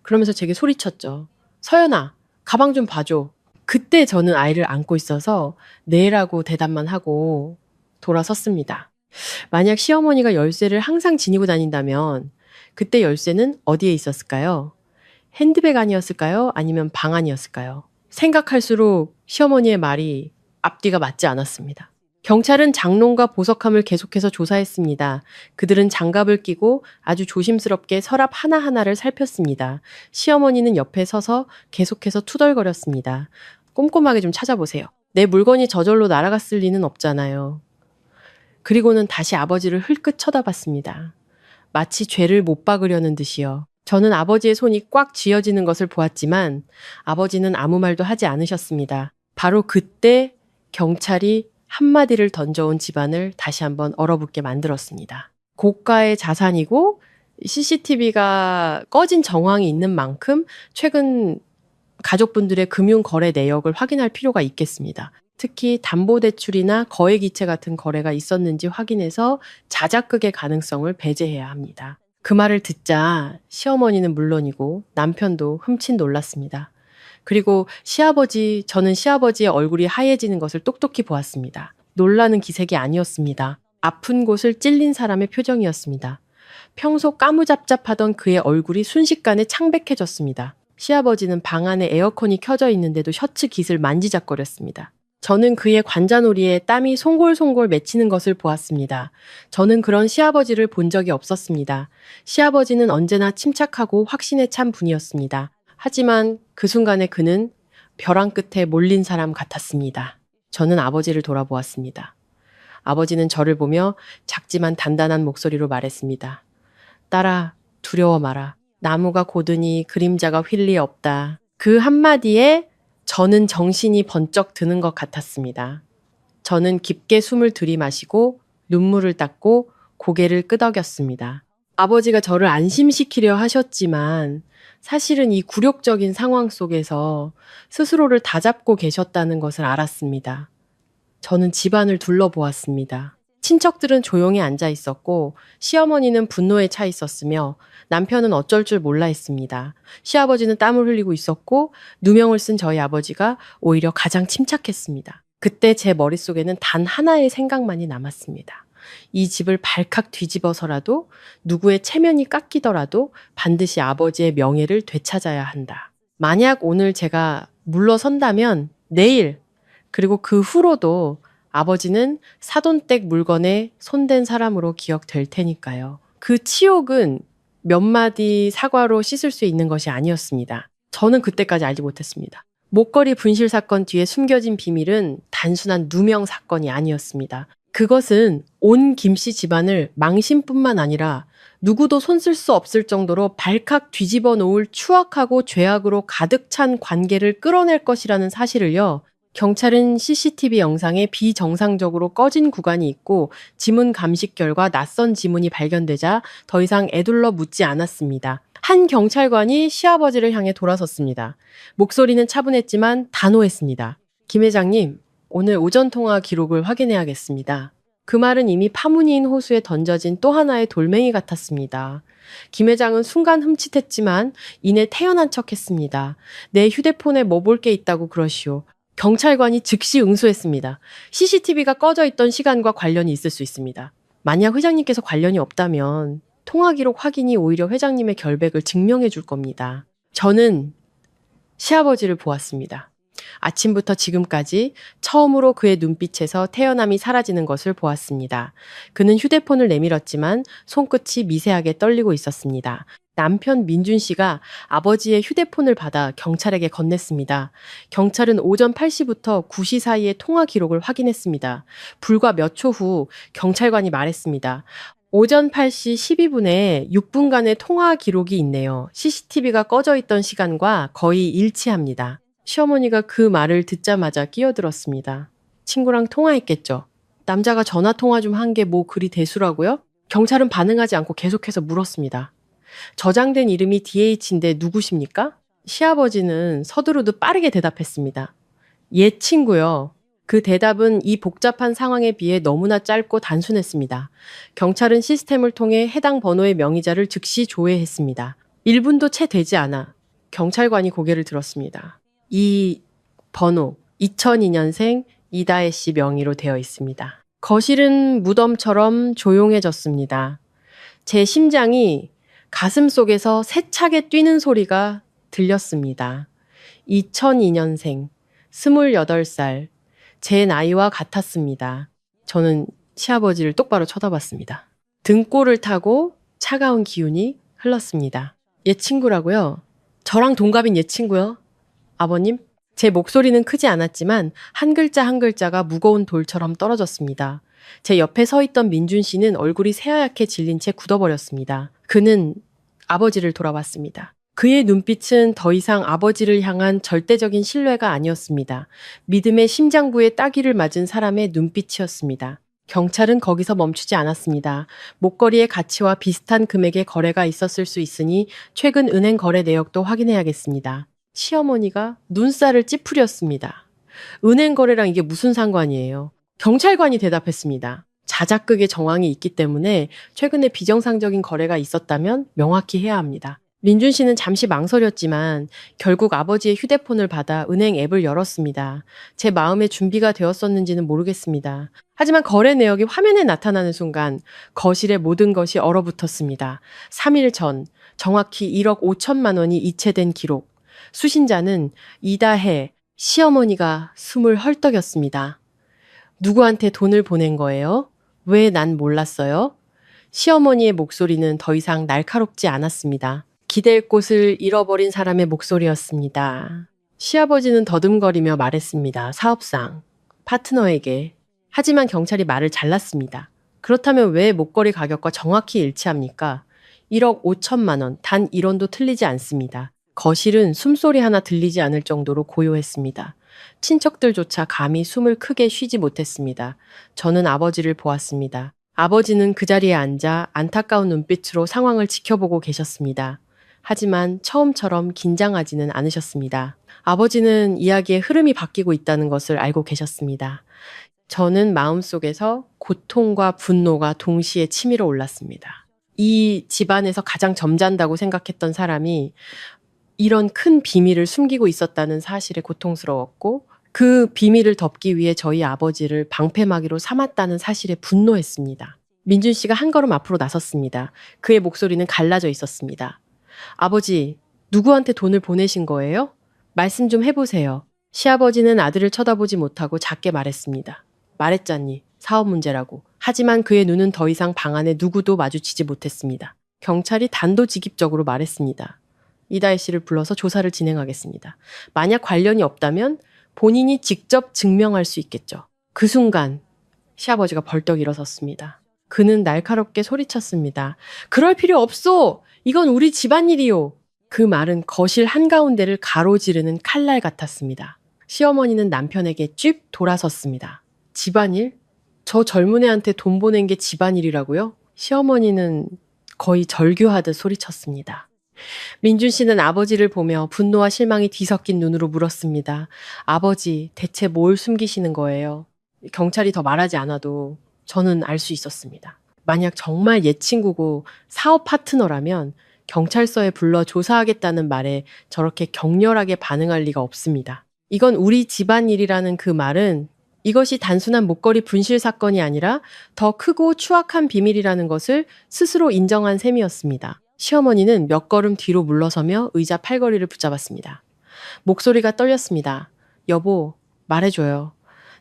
그러면서 제게 소리쳤죠. 서연아, 가방 좀 봐줘. 그때 저는 아이를 안고 있어서 네라고 대답만 하고 돌아섰습니다. 만약 시어머니가 열쇠를 항상 지니고 다닌다면 그때 열쇠는 어디에 있었을까요? 핸드백 안이었을까요? 아니면 방 안이었을까요? 생각할수록 시어머니의 말이 앞뒤가 맞지 않았습니다. 경찰은 장롱과 보석함을 계속해서 조사했습니다. 그들은 장갑을 끼고 아주 조심스럽게 서랍 하나하나를 살폈습니다. 시어머니는 옆에 서서 계속해서 투덜거렸습니다. 꼼꼼하게 좀 찾아보세요. 내 물건이 저절로 날아갔을 리는 없잖아요. 그리고는 다시 아버지를 흘끗 쳐다봤습니다. 마치 죄를 못 박으려는 듯이요. 저는 아버지의 손이 꽉 쥐어지는 것을 보았지만 아버지는 아무 말도 하지 않으셨습니다. 바로 그때 경찰이 한마디를 던져온 집안을 다시 한번 얼어붙게 만들었습니다. 고가의 자산이고 CCTV가 꺼진 정황이 있는 만큼 최근 가족분들의 금융거래 내역을 확인할 필요가 있겠습니다. 특히 담보대출이나 거액이체 같은 거래가 있었는지 확인해서 자작극의 가능성을 배제해야 합니다. 그 말을 듣자 시어머니는 물론이고 남편도 흠칫 놀랐습니다. 그리고 저는 시아버지의 얼굴이 하얘지는 것을 똑똑히 보았습니다. 놀라는 기색이 아니었습니다. 아픈 곳을 찔린 사람의 표정이었습니다. 평소 까무잡잡하던 그의 얼굴이 순식간에 창백해졌습니다. 시아버지는 방 안에 에어컨이 켜져 있는데도 셔츠 깃을 만지작거렸습니다. 저는 그의 관자놀이에 땀이 송골송골 맺히는 것을 보았습니다. 저는 그런 시아버지를 본 적이 없었습니다. 시아버지는 언제나 침착하고 확신에 찬 분이었습니다. 하지만 그 순간에 그는 벼랑 끝에 몰린 사람 같았습니다. 저는 아버지를 돌아보았습니다. 아버지는 저를 보며 작지만 단단한 목소리로 말했습니다. 딸아, 두려워 마라. 나무가 고드니 그림자가 휠리 없다. 그 한마디에 저는 정신이 번쩍 드는 것 같았습니다. 저는 깊게 숨을 들이마시고 눈물을 닦고 고개를 끄덕였습니다. 아버지가 저를 안심시키려 하셨지만 사실은 이 굴욕적인 상황 속에서 스스로를 다잡고 계셨다는 것을 알았습니다. 저는 집안을 둘러보았습니다. 친척들은 조용히 앉아 있었고 시어머니는 분노에 차 있었으며 남편은 어쩔 줄 몰라 했습니다. 시아버지는 땀을 흘리고 있었고 누명을 쓴 저희 아버지가 오히려 가장 침착했습니다. 그때 제 머릿속에는 단 하나의 생각만이 남았습니다. 이 집을 발칵 뒤집어서라도 누구의 체면이 깎이더라도 반드시 아버지의 명예를 되찾아야 한다. 만약 오늘 제가 물러선다면 내일 그리고 그 후로도 아버지는 사돈댁 물건에 손댄 사람으로 기억될 테니까요. 그 치욕은 몇 마디 사과로 씻을 수 있는 것이 아니었습니다. 저는 그때까지 알지 못했습니다. 목걸이 분실 사건 뒤에 숨겨진 비밀은 단순한 누명 사건이 아니었습니다. 그것은 온 김씨 집안을 망신뿐만 아니라 누구도 손쓸 수 없을 정도로 발칵 뒤집어 놓을 추악하고 죄악으로 가득 찬 관계를 끌어낼 것이라는 사실을요. 경찰은 CCTV 영상에 비정상적으로 꺼진 구간이 있고 지문 감식 결과 낯선 지문이 발견되자 더 이상 에둘러 묻지 않았습니다. 한 경찰관이 시아버지를 향해 돌아섰습니다. 목소리는 차분했지만 단호했습니다. 김 회장님, 오늘 오전 통화 기록을 확인해야겠습니다. 그 말은 이미 파문이인 호수에 던져진 또 하나의 돌멩이 같았습니다. 김 회장은 순간 흠칫했지만 이내 태연한 척했습니다. 내 휴대폰에 뭐 볼 게 있다고 그러시오. 경찰관이 즉시 응수했습니다. CCTV가 꺼져 있던 시간과 관련이 있을 수 있습니다. 만약 회장님께서 관련이 없다면 통화 기록 확인이 오히려 회장님의 결백을 증명해 줄 겁니다. 저는 시아버지를 보았습니다. 아침부터 지금까지 처음으로 그의 눈빛에서 태연함이 사라지는 것을 보았습니다. 그는 휴대폰을 내밀었지만 손끝이 미세하게 떨리고 있었습니다. 남편 민준 씨가 아버지의 휴대폰을 받아 경찰에게 건넸습니다. 경찰은 오전 8시부터 9시 사이의 통화 기록을 확인했습니다. 불과 몇 초 후 경찰관이 말했습니다. 오전 8시 12분에 6분간의 통화 기록이 있네요. CCTV가 꺼져 있던 시간과 거의 일치합니다. 시어머니가 그 말을 듣자마자 끼어들었습니다. 친구랑 통화했겠죠. 남자가 전화 통화 좀 한 게 뭐 그리 대수라고요? 경찰은 반응하지 않고 계속해서 물었습니다. 저장된 이름이 DH인데 누구십니까? 시아버지는 서두르듯 빠르게 대답했습니다. 옛 친구요. 그 대답은 이 복잡한 상황에 비해 너무나 짧고 단순했습니다. 경찰은 시스템을 통해 해당 번호의 명의자를 즉시 조회했습니다. 1분도 채 되지 않아 경찰관이 고개를 들었습니다. 이 번호 2002년생 이다혜 씨 명의로 되어 있습니다. 거실은 무덤처럼 조용해졌습니다. 제 심장이 가슴 속에서 세차게 뛰는 소리가 들렸습니다. 2002년생, 28살, 제 나이와 같았습니다. 저는 시아버지를 똑바로 쳐다봤습니다. 등골을 타고 차가운 기운이 흘렀습니다. 옛 친구라고요? 저랑 동갑인 옛 친구요? 아버님? 제 목소리는 크지 않았지만 한 글자 한 글자가 무거운 돌처럼 떨어졌습니다. 제 옆에 서 있던 민준 씨는 얼굴이 새하얗게 질린 채 굳어버렸습니다. 그는 아버지를 돌아봤습니다. 그의 눈빛은 더 이상 아버지를 향한 절대적인 신뢰가 아니었습니다. 믿음의 심장부에 따귀를 맞은 사람의 눈빛이었습니다. 경찰은 거기서 멈추지 않았습니다. 목걸이의 가치와 비슷한 금액의 거래가 있었을 수 있으니 최근 은행 거래 내역도 확인해야겠습니다. 시어머니가 눈살을 찌푸렸습니다. 은행 거래랑 이게 무슨 상관이에요? 경찰관이 대답했습니다. 자작극의 정황이 있기 때문에 최근에 비정상적인 거래가 있었다면 명확히 해야 합니다. 민준 씨는 잠시 망설였지만 결국 아버지의 휴대폰을 받아 은행 앱을 열었습니다. 제 마음의 준비가 되었었는지는 모르겠습니다. 하지만 거래 내역이 화면에 나타나는 순간 거실의 모든 것이 얼어붙었습니다. 3일 전 정확히 1억 5천만 원이 이체된 기록. 수신자는 이다혜 시어머니가 숨을 헐떡였습니다. 누구한테 돈을 보낸 거예요? 왜 난 몰랐어요? 시어머니의 목소리는 더 이상 날카롭지 않았습니다. 기댈 곳을 잃어버린 사람의 목소리였습니다. 시아버지는 더듬거리며 말했습니다. 사업상, 파트너에게. 하지만 경찰이 말을 잘랐습니다. 그렇다면 왜 목걸이 가격과 정확히 일치합니까? 1억 5천만 원, 단 1원도 틀리지 않습니다. 거실은 숨소리 하나 들리지 않을 정도로 고요했습니다. 친척들조차 감히 숨을 크게 쉬지 못했습니다. 저는 아버지를 보았습니다. 아버지는 그 자리에 앉아 안타까운 눈빛으로 상황을 지켜보고 계셨습니다. 하지만 처음처럼 긴장하지는 않으셨습니다. 아버지는 이야기의 흐름이 바뀌고 있다는 것을 알고 계셨습니다. 저는 마음속에서 고통과 분노가 동시에 치밀어 올랐습니다. 이 집안에서 가장 점잖다고 생각했던 사람이 이런 큰 비밀을 숨기고 있었다는 사실에 고통스러웠고 그 비밀을 덮기 위해 저희 아버지를 방패막이로 삼았다는 사실에 분노했습니다. 민준 씨가 한 걸음 앞으로 나섰습니다. 그의 목소리는 갈라져 있었습니다. 아버지, 누구한테 돈을 보내신 거예요? 말씀 좀 해보세요. 시아버지는 아들을 쳐다보지 못하고 작게 말했습니다. 말했잖니, 사업 문제라고. 하지만 그의 눈은 더 이상 방 안에 누구도 마주치지 못했습니다. 경찰이 단도직입적으로 말했습니다. 이다혜 씨를 불러서 조사를 진행하겠습니다. 만약 관련이 없다면 본인이 직접 증명할 수 있겠죠. 그 순간 시아버지가 벌떡 일어섰습니다. 그는 날카롭게 소리쳤습니다. 그럴 필요 없소! 이건 우리 집안일이요! 그 말은 거실 한가운데를 가로지르는 칼날 같았습니다. 시어머니는 남편에게 쭉 돌아섰습니다. 집안일? 저 젊은 애한테 돈 보낸 게 집안일이라고요? 시어머니는 거의 절규하듯 소리쳤습니다. 민준 씨는 아버지를 보며 분노와 실망이 뒤섞인 눈으로 물었습니다. 아버지, 대체 뭘 숨기시는 거예요? 경찰이 더 말하지 않아도 저는 알 수 있었습니다. 만약 정말 옛 친구고 사업 파트너라면 경찰서에 불러 조사하겠다는 말에 저렇게 격렬하게 반응할 리가 없습니다. 이건 우리 집안일이라는 그 말은 이것이 단순한 목걸이 분실 사건이 아니라 더 크고 추악한 비밀이라는 것을 스스로 인정한 셈이었습니다. 시어머니는 몇 걸음 뒤로 물러서며 의자 팔걸이를 붙잡았습니다. 목소리가 떨렸습니다. 여보, 말해줘요.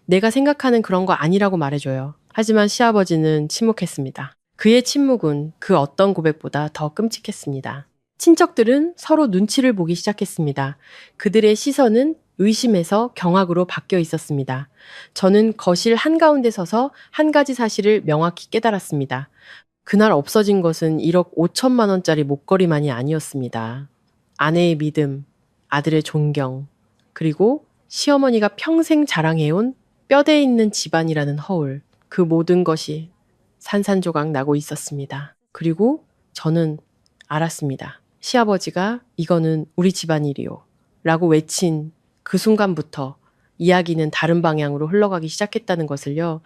내가 생각하는 그런 거 아니라고 말해줘요. 하지만 시아버지는 침묵했습니다. 그의 침묵은 그 어떤 고백보다 더 끔찍했습니다. 친척들은 서로 눈치를 보기 시작했습니다. 그들의 시선은 의심에서 경악으로 바뀌어 있었습니다. 저는 거실 한가운데 서서 한 가지 사실을 명확히 깨달았습니다. 그날 없어진 것은 1억 5천만 원짜리 목걸이만이 아니었습니다. 아내의 믿음, 아들의 존경, 그리고 시어머니가 평생 자랑해온 뼈대 있는 집안이라는 허울, 그 모든 것이 산산조각 나고 있었습니다. 그리고 저는 알았습니다. 시아버지가 이거는 우리 집안일이요 라고 외친 그 순간부터 이야기는 다른 방향으로 흘러가기 시작했다는 것을요.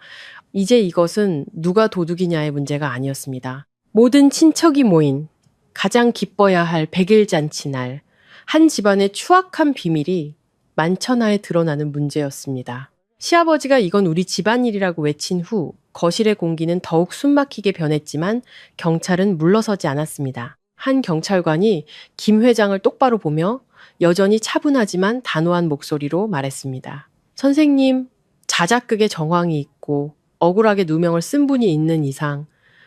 이제 이것은 누가 도둑이냐의 문제가 아니었습니다. 모든 친척이 모인 가장 기뻐야 할 100일 잔치 날, 한 집안의 추악한 비밀이 만천하에 드러나는 문제였습니다. 시아버지가 이건 우리 집안일이라고 외친 후 거실의 공기는 더욱 숨막히게 변했지만 경찰은 물러서지 않았습니다. 한 경찰관이 김 회장을 똑바로 보며 여전히 차분하지만 단호한 목소리로 말했습니다. 선생님, 자작극의 정황이 있고 억울하게 누명을 쓴 분이 있는 이상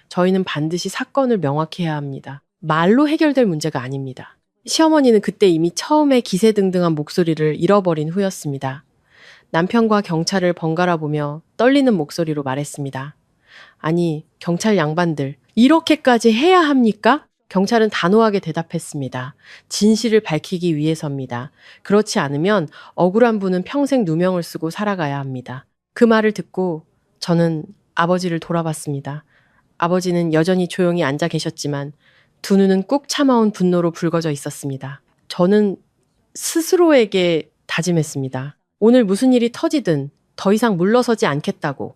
저희는 반드시 사건을 명확히 해야 합니다. 말로 해결될 문제가 아닙니다. 시어머니는 그때 이미 처음에 기세등등한 목소리를 잃어버린 후였습니다. 남편과 경찰을 번갈아 보며 떨리는 목소리로 말했습니다. 아니, 경찰 양반들, 이렇게까지 해야 합니까? 경찰은 단호하게 대답했습니다. 진실을 밝히기 위해서입니다. 그렇지 않으면 억울한 분은 평생 누명을 쓰고 살아가야 합니다. 그 말을 듣고 저는 아버지를 돌아봤습니다. 아버지는 여전히 조용히 앉아 계셨지만 두 눈은 꾹 참아온 분노로 붉어져 있었습니다. 저는 스스로에게 다짐했습니다. 오늘 무슨 일이 터지든 더 이상 물러서지 않겠다고.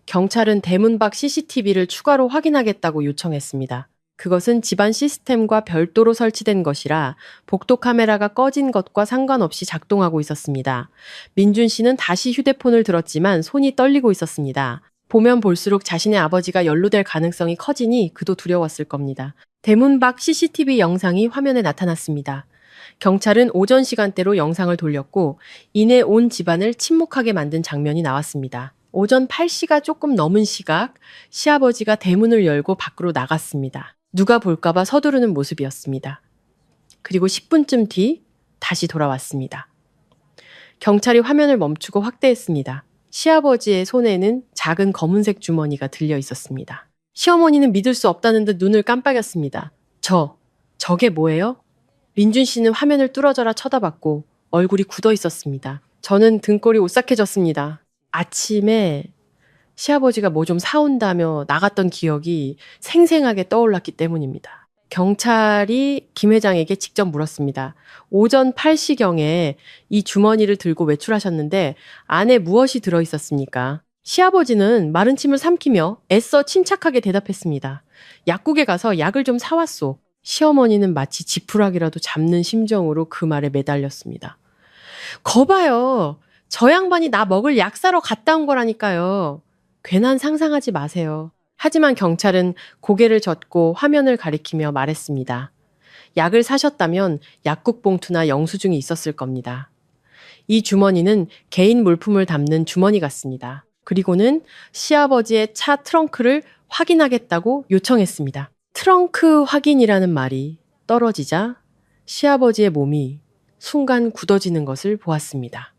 경찰은 대문 밖 CCTV를 추가로 확인하겠다고 요청했습니다. 그것은 집안 시스템과 별도로 설치된 것이라 복도 카메라가 꺼진 것과 상관없이 작동하고 있었습니다. 민준 씨는 다시 휴대폰을 들었지만 손이 떨리고 있었습니다. 보면 볼수록 자신의 아버지가 연루될 가능성이 커지니 그도 두려웠을 겁니다. 대문 밖 CCTV 영상이 화면에 나타났습니다. 경찰은 오전 시간대로 영상을 돌렸고 이내 온 집안을 침묵하게 만든 장면이 나왔습니다. 오전 8시가 조금 넘은 시각, 시아버지가 대문을 열고 밖으로 나갔습니다. 누가 볼까봐 서두르는 모습이었습니다. 그리고 10분쯤 뒤 다시 돌아왔습니다. 경찰이 화면을 멈추고 확대했습니다. 시아버지의 손에는 작은 검은색 주머니가 들려 있었습니다. 시어머니는 믿을 수 없다는 듯 눈을 깜빡였습니다. 저게 뭐예요? 민준 씨는 화면을 뚫어져라 쳐다봤고 얼굴이 굳어 있었습니다. 저는 등골이 오싹해졌습니다. 아침에 시아버지가 뭐 좀 사온다며 나갔던 기억이 생생하게 떠올랐기 때문입니다. 경찰이 김 회장에게 직접 물었습니다. 오전 8시경에 이 주머니를 들고 외출하셨는데 안에 무엇이 들어 있었습니까? 시아버지는 마른 침을 삼키며 애써 침착하게 대답했습니다. 약국에 가서 약을 좀 사왔소. 시어머니는 마치 지푸라기라도 잡는 심정으로 그 말에 매달렸습니다. 거봐요. 저 양반이 나 먹을 약 사러 갔다 온 거라니까요. 괜한 상상하지 마세요. 하지만 경찰은 고개를 젓고 화면을 가리키며 말했습니다. 약을 사셨다면 약국 봉투나 영수증이 있었을 겁니다. 이 주머니는 개인 물품을 담는 주머니 같습니다. 그리고는 시아버지의 차 트렁크를 확인하겠다고 요청했습니다. 트렁크 확인이라는 말이 떨어지자 시아버지의 몸이 순간 굳어지는 것을 보았습니다.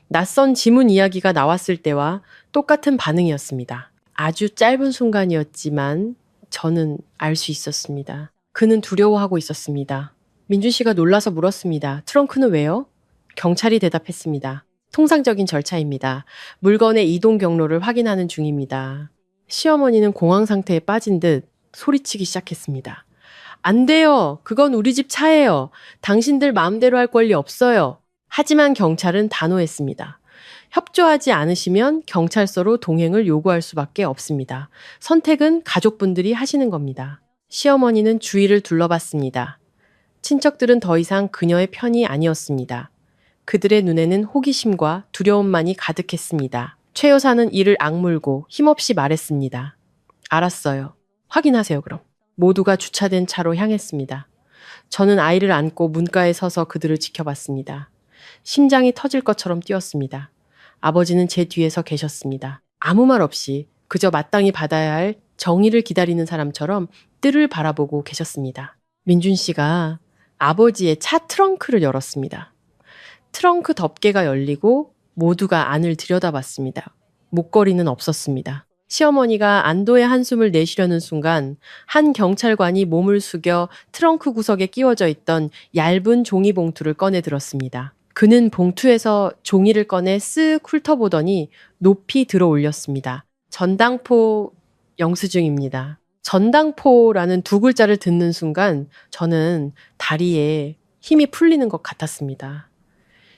낯선 지문 이야기가 나왔을 때와 똑같은 반응이었습니다. 아주 짧은 순간이었지만 저는 알 수 있었습니다. 그는 두려워하고 있었습니다. 민준 씨가 놀라서 물었습니다. 트렁크는 왜요? 경찰이 대답했습니다. 통상적인 절차입니다. 물건의 이동 경로를 확인하는 중입니다. 시어머니는 공황 상태에 빠진 듯 소리치기 시작했습니다. 안 돼요. 그건 우리 집 차예요. 당신들 마음대로 할 권리 없어요. 하지만 경찰은 단호했습니다. 협조하지 않으시면 경찰서로 동행을 요구할 수밖에 없습니다. 선택은 가족분들이 하시는 겁니다. 시어머니는 주위를 둘러봤습니다. 친척들은 더 이상 그녀의 편이 아니었습니다. 그들의 눈에는 호기심과 두려움만이 가득했습니다. 최 여사는 이를 악물고 힘없이 말했습니다. 알았어요. 확인하세요, 그럼. 모두가 주차된 차로 향했습니다. 저는 아이를 안고 문가에 서서 그들을 지켜봤습니다. 심장이 터질 것처럼 뛰었습니다. 아버지는 제 뒤에서 계셨습니다. 아무 말 없이 그저 마땅히 받아야 할 정의를 기다리는 사람처럼 뜰을 바라보고 계셨습니다. 민준 씨가 아버지의 차 트렁크를 열었습니다. 트렁크 덮개가 열리고 모두가 안을 들여다봤습니다. 목걸이는 없었습니다. 시어머니가 안도의 한숨을 내쉬려는 순간 한 경찰관이 몸을 숙여 트렁크 구석에 끼워져 있던 얇은 종이 봉투를 꺼내 들었습니다. 그는 봉투에서 종이를 꺼내 쓱 훑어보더니 높이 들어 올렸습니다. 전당포 영수증입니다. 전당포라는 두 글자를 듣는 순간 저는 다리에 힘이 풀리는 것 같았습니다.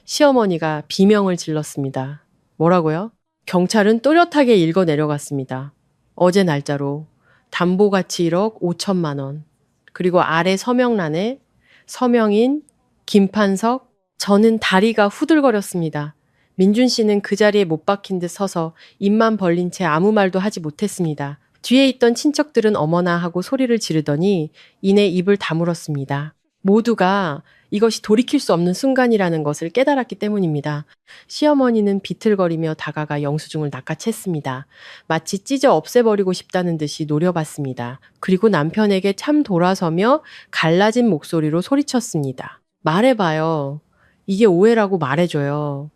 시어머니가 비명을 질렀습니다. 뭐라고요? 경찰은 또렷하게 읽어 내려갔습니다. 어제 날짜로 담보가치 1억 5천만 원. 그리고 아래 서명란에 서명인 김판석. 저는 다리가 후들거렸습니다. 민준 씨는 그 자리에 못 박힌 듯 서서 입만 벌린 채 아무 말도 하지 못했습니다. 뒤에 있던 친척들은 어머나 하고 소리를 지르더니 이내 입을 다물었습니다. 모두가 이것이 돌이킬 수 없는 순간이라는 것을 깨달았기 때문입니다. 시어머니는 비틀거리며 다가가 영수증을 낚아챘습니다. 마치 찢어 없애버리고 싶다는 듯이 노려봤습니다. 그리고 남편에게 참 돌아서며 갈라진 목소리로 소리쳤습니다. 말해봐요. 이게 오해라고 말해줘요.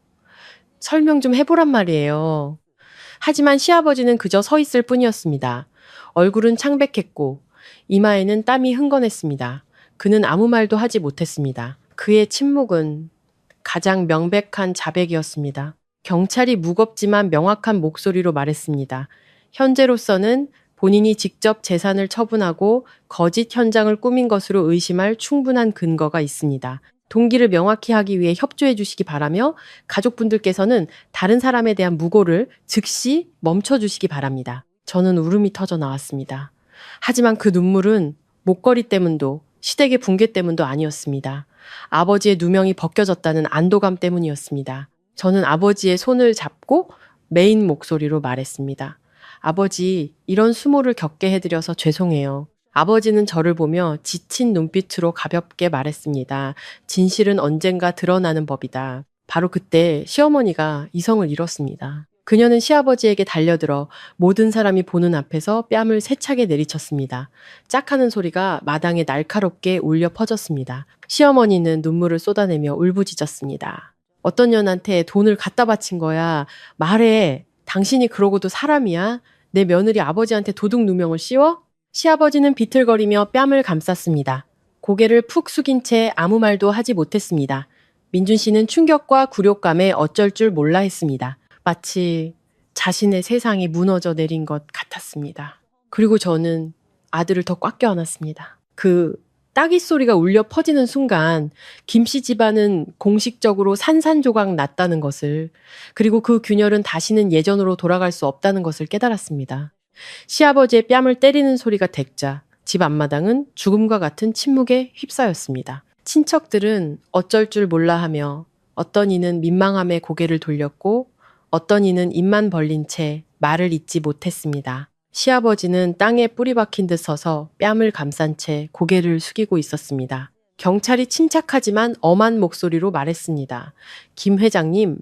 설명 좀 해보란 말이에요. 하지만 시아버지는 그저 서 있을 뿐이었습니다. 얼굴은 창백했고 이마에는 땀이 흥건했습니다. 그는 아무 말도 하지 못했습니다. 그의 침묵은 가장 명백한 자백이었습니다. 경찰이 무겁지만 명확한 목소리로 말했습니다. 현재로서는 본인이 직접 재산을 처분하고 거짓 현장을 꾸민 것으로 의심할 충분한 근거가 있습니다. 동기를 명확히 하기 위해 협조해 주시기 바라며 가족분들께서는 다른 사람에 대한 무고를 즉시 멈춰 주시기 바랍니다. 저는 울음이 터져 나왔습니다. 하지만 그 눈물은 목걸이 때문도 시댁의 붕괴 때문도 아니었습니다. 아버지의 누명이 벗겨졌다는 안도감 때문이었습니다. 저는 아버지의 손을 잡고 메인 목소리로 말했습니다. 아버지, 이런 수모를 겪게 해드려서 죄송해요. 아버지는 저를 보며 지친 눈빛으로 가볍게 말했습니다. 진실은 언젠가 드러나는 법이다. 바로 그때 시어머니가 이성을 잃었습니다. 그녀는 시아버지에게 달려들어 모든 사람이 보는 앞에서 뺨을 세차게 내리쳤습니다. 짝하는 소리가 마당에 날카롭게 울려 퍼졌습니다. 시어머니는 눈물을 쏟아내며 울부짖었습니다. 어떤 년한테 돈을 갖다 바친 거야. 말해. 당신이 그러고도 사람이야? 내 며느리 아버지한테 도둑 누명을 씌워? 시아버지는 비틀거리며 뺨을 감쌌습니다. 고개를 푹 숙인 채 아무 말도 하지 못했습니다. 민준 씨는 충격과 굴욕감에 어쩔 줄 몰라 했습니다. 마치 자신의 세상이 무너져 내린 것 같았습니다. 그리고 저는 아들을 더 꽉 껴안았습니다. 그 따기 소리가 울려 퍼지는 순간 김씨 집안은 공식적으로 산산조각 났다는 것을, 그리고 그 균열은 다시는 예전으로 돌아갈 수 없다는 것을 깨달았습니다. 시아버지의 뺨을 때리는 소리가 댁자 집 앞마당은 죽음과 같은 침묵에 휩싸였습니다. 친척들은 어쩔 줄 몰라 하며 어떤 이는 민망함에 고개를 돌렸고 어떤 이는 입만 벌린 채 말을 잇지 못했습니다. 시아버지는 땅에 뿌리 박힌 듯 서서 뺨을 감싼 채 고개를 숙이고 있었습니다. 경찰이 침착하지만 엄한 목소리로 말했습니다. 김 회장님,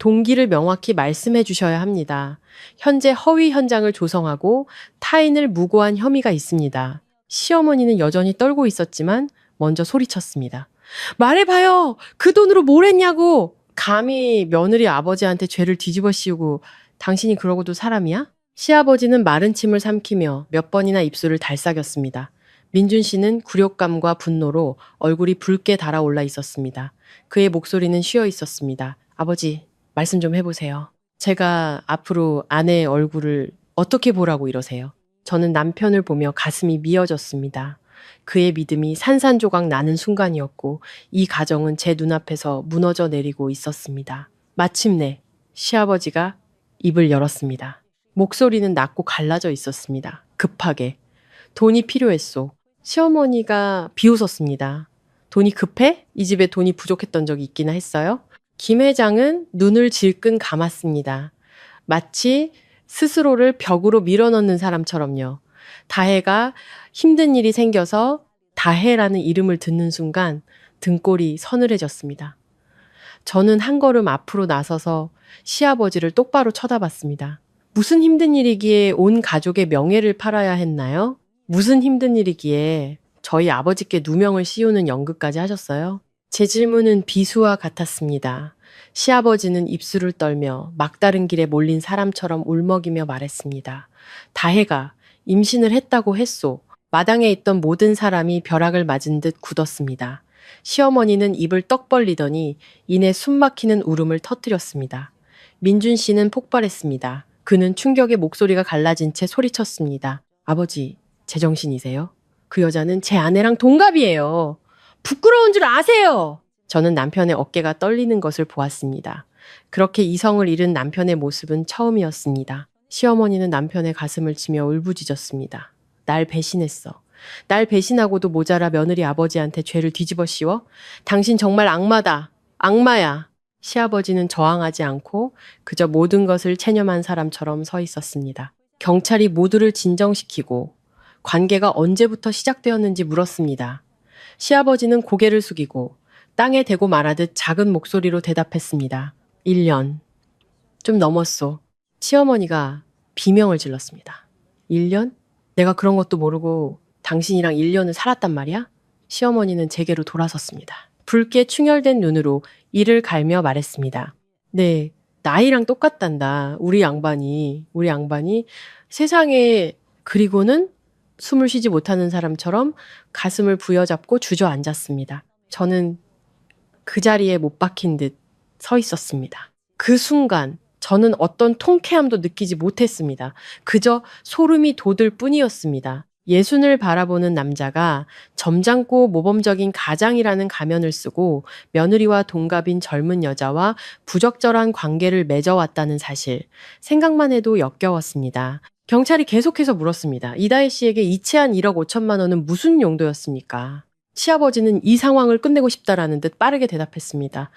동기를 명확히 말씀해 주셔야 합니다. 현재 허위 현장을 조성하고 타인을 무고한 혐의가 있습니다. 시어머니는 여전히 떨고 있었지만 먼저 소리쳤습니다. 말해봐요! 그 돈으로 뭘 했냐고! 감히 며느리 아버지한테 죄를 뒤집어 씌우고 당신이 그러고도 사람이야? 시아버지는 마른 침을 삼키며 몇 번이나 입술을 달싹였습니다. 민준 씨는 굴욕감과 분노로 얼굴이 붉게 달아올라 있었습니다. 그의 목소리는 쉬어 있었습니다. 아버지, 말씀 좀 해보세요. 제가 앞으로 아내의 얼굴을 어떻게 보라고 이러세요? 저는 남편을 보며 가슴이 미어졌습니다. 그의 믿음이 산산조각 나는 순간이었고 이 가정은 제 눈앞에서 무너져 내리고 있었습니다. 마침내 시아버지가 입을 열었습니다. 목소리는 낮고 갈라져 있었습니다. 급하게. 돈이 필요했소. 시어머니가 비웃었습니다. 돈이 급해? 이 집에 돈이 부족했던 적이 있기나 했어요? 김 회장은 눈을 질끈 감았습니다. 마치 스스로를 벽으로 밀어넣는 사람처럼요. 다혜가 힘든 일이 생겨서 다혜라는 이름을 듣는 순간 등골이 서늘해졌습니다. 저는 한 걸음 앞으로 나서서 시아버지를 똑바로 쳐다봤습니다. 무슨 힘든 일이기에 온 가족의 명예를 팔아야 했나요? 무슨 힘든 일이기에 저희 아버지께 누명을 씌우는 연극까지 하셨어요? 제 질문은 비수와 같았습니다. 시아버지는 입술을 떨며 막다른 길에 몰린 사람처럼 울먹이며 말했습니다. 다혜가 임신을 했다고 했소. 마당에 있던 모든 사람이 벼락을 맞은 듯 굳었습니다. 시어머니는 입을 떡 벌리더니 이내 숨막히는 울음을 터뜨렸습니다. 민준 씨는 폭발했습니다. 그는 충격에 목소리가 갈라진 채 소리쳤습니다. 아버지, 제정신이세요? 그 여자는 제 아내랑 동갑이에요. 부끄러운 줄 아세요? 저는 남편의 어깨가 떨리는 것을 보았습니다. 그렇게 이성을 잃은 남편의 모습은 처음이었습니다. 시어머니는 남편의 가슴을 치며 울부짖었습니다. 날 배신했어. 날 배신하고도 모자라 며느리 아버지한테 죄를 뒤집어 씌워? 당신 정말 악마다. 악마야. 시아버지는 저항하지 않고 그저 모든 것을 체념한 사람처럼 서 있었습니다. 경찰이 모두를 진정시키고 관계가 언제부터 시작되었는지 물었습니다. 시아버지는 고개를 숙이고 땅에 대고 말하듯 작은 목소리로 대답했습니다. 1년. 좀 넘었소. 시어머니가 비명을 질렀습니다. 1년? 내가 그런 것도 모르고 당신이랑 1년을 살았단 말이야? 시어머니는 제게로 돌아섰습니다. 붉게 충혈된 눈으로 이를 갈며 말했습니다. 네, 나이랑 똑같단다. 우리 양반이 세상에. 그리고는 숨을 쉬지 못하는 사람처럼 가슴을 부여잡고 주저앉았습니다. 저는 그 자리에 못 박힌 듯 서 있었습니다. 그 순간 저는 어떤 통쾌함도 느끼지 못했습니다. 그저 소름이 돋을 뿐이었습니다. 예순을 바라보는 남자가 점잖고 모범적인 가장이라는 가면을 쓰고 며느리와 동갑인 젊은 여자와 부적절한 관계를 맺어왔다는 사실, 생각만 해도 역겨웠습니다. 경찰이 계속해서 물었습니다. 이다혜 씨에게 이체한 1억 5천만 원은 무슨 용도였습니까? 시아버지는 이 상황을 끝내고 싶다라는 듯 빠르게 대답했습니다.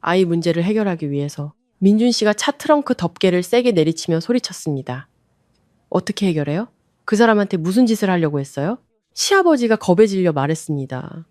아이 문제를 해결하기 위해서. 민준 씨가 차 트렁크 덮개를 세게 내리치며 소리쳤습니다. 어떻게 해결해요? 그 사람한테 무슨 짓을 하려고 했어요? 시아버지가 겁에 질려 말했습니다.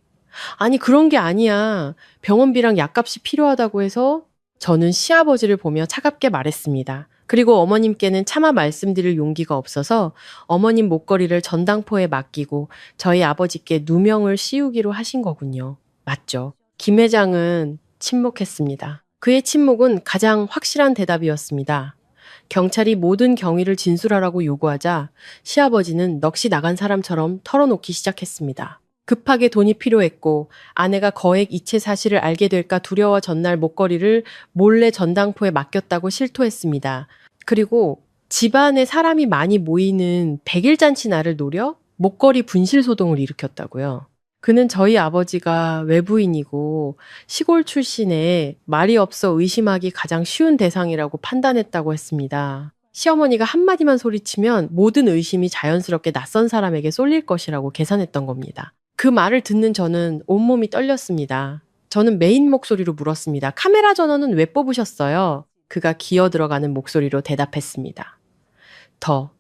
아니, 그런 게 아니야. 병원비랑 약값이 필요하다고 해서. 저는 시아버지를 보며 차갑게 말했습니다. 그리고 어머님께는 차마 말씀드릴 용기가 없어서 어머님 목걸이를 전당포에 맡기고 저희 아버지께 누명을 씌우기로 하신 거군요. 맞죠? 김 회장은 침묵했습니다. 그의 침묵은 가장 확실한 대답이었습니다. 경찰이 모든 경위를 진술하라고 요구하자 시아버지는 넋이 나간 사람처럼 털어놓기 시작했습니다. 급하게 돈이 필요했고 아내가 거액 이체 사실을 알게 될까 두려워 전날 목걸이를 몰래 전당포에 맡겼다고 실토했습니다. 그리고 집안에 사람이 많이 모이는 100일 잔치 날을 노려 목걸이 분실 소동을 일으켰다고요. 그는 저희 아버지가 외부인이고 시골 출신에 말이 없어 의심하기 가장 쉬운 대상이라고 판단했다고 했습니다. 시어머니가 한마디만 소리치면 모든 의심이 자연스럽게 낯선 사람에게 쏠릴 것이라고 계산했던 겁니다. 그 말을 듣는 저는 온몸이 떨렸습니다. 저는 메인 목소리로 물었습니다. 카메라 전원은 왜 뽑으셨어요? 그가 기어 들어가는 목소리로 대답했습니다. 더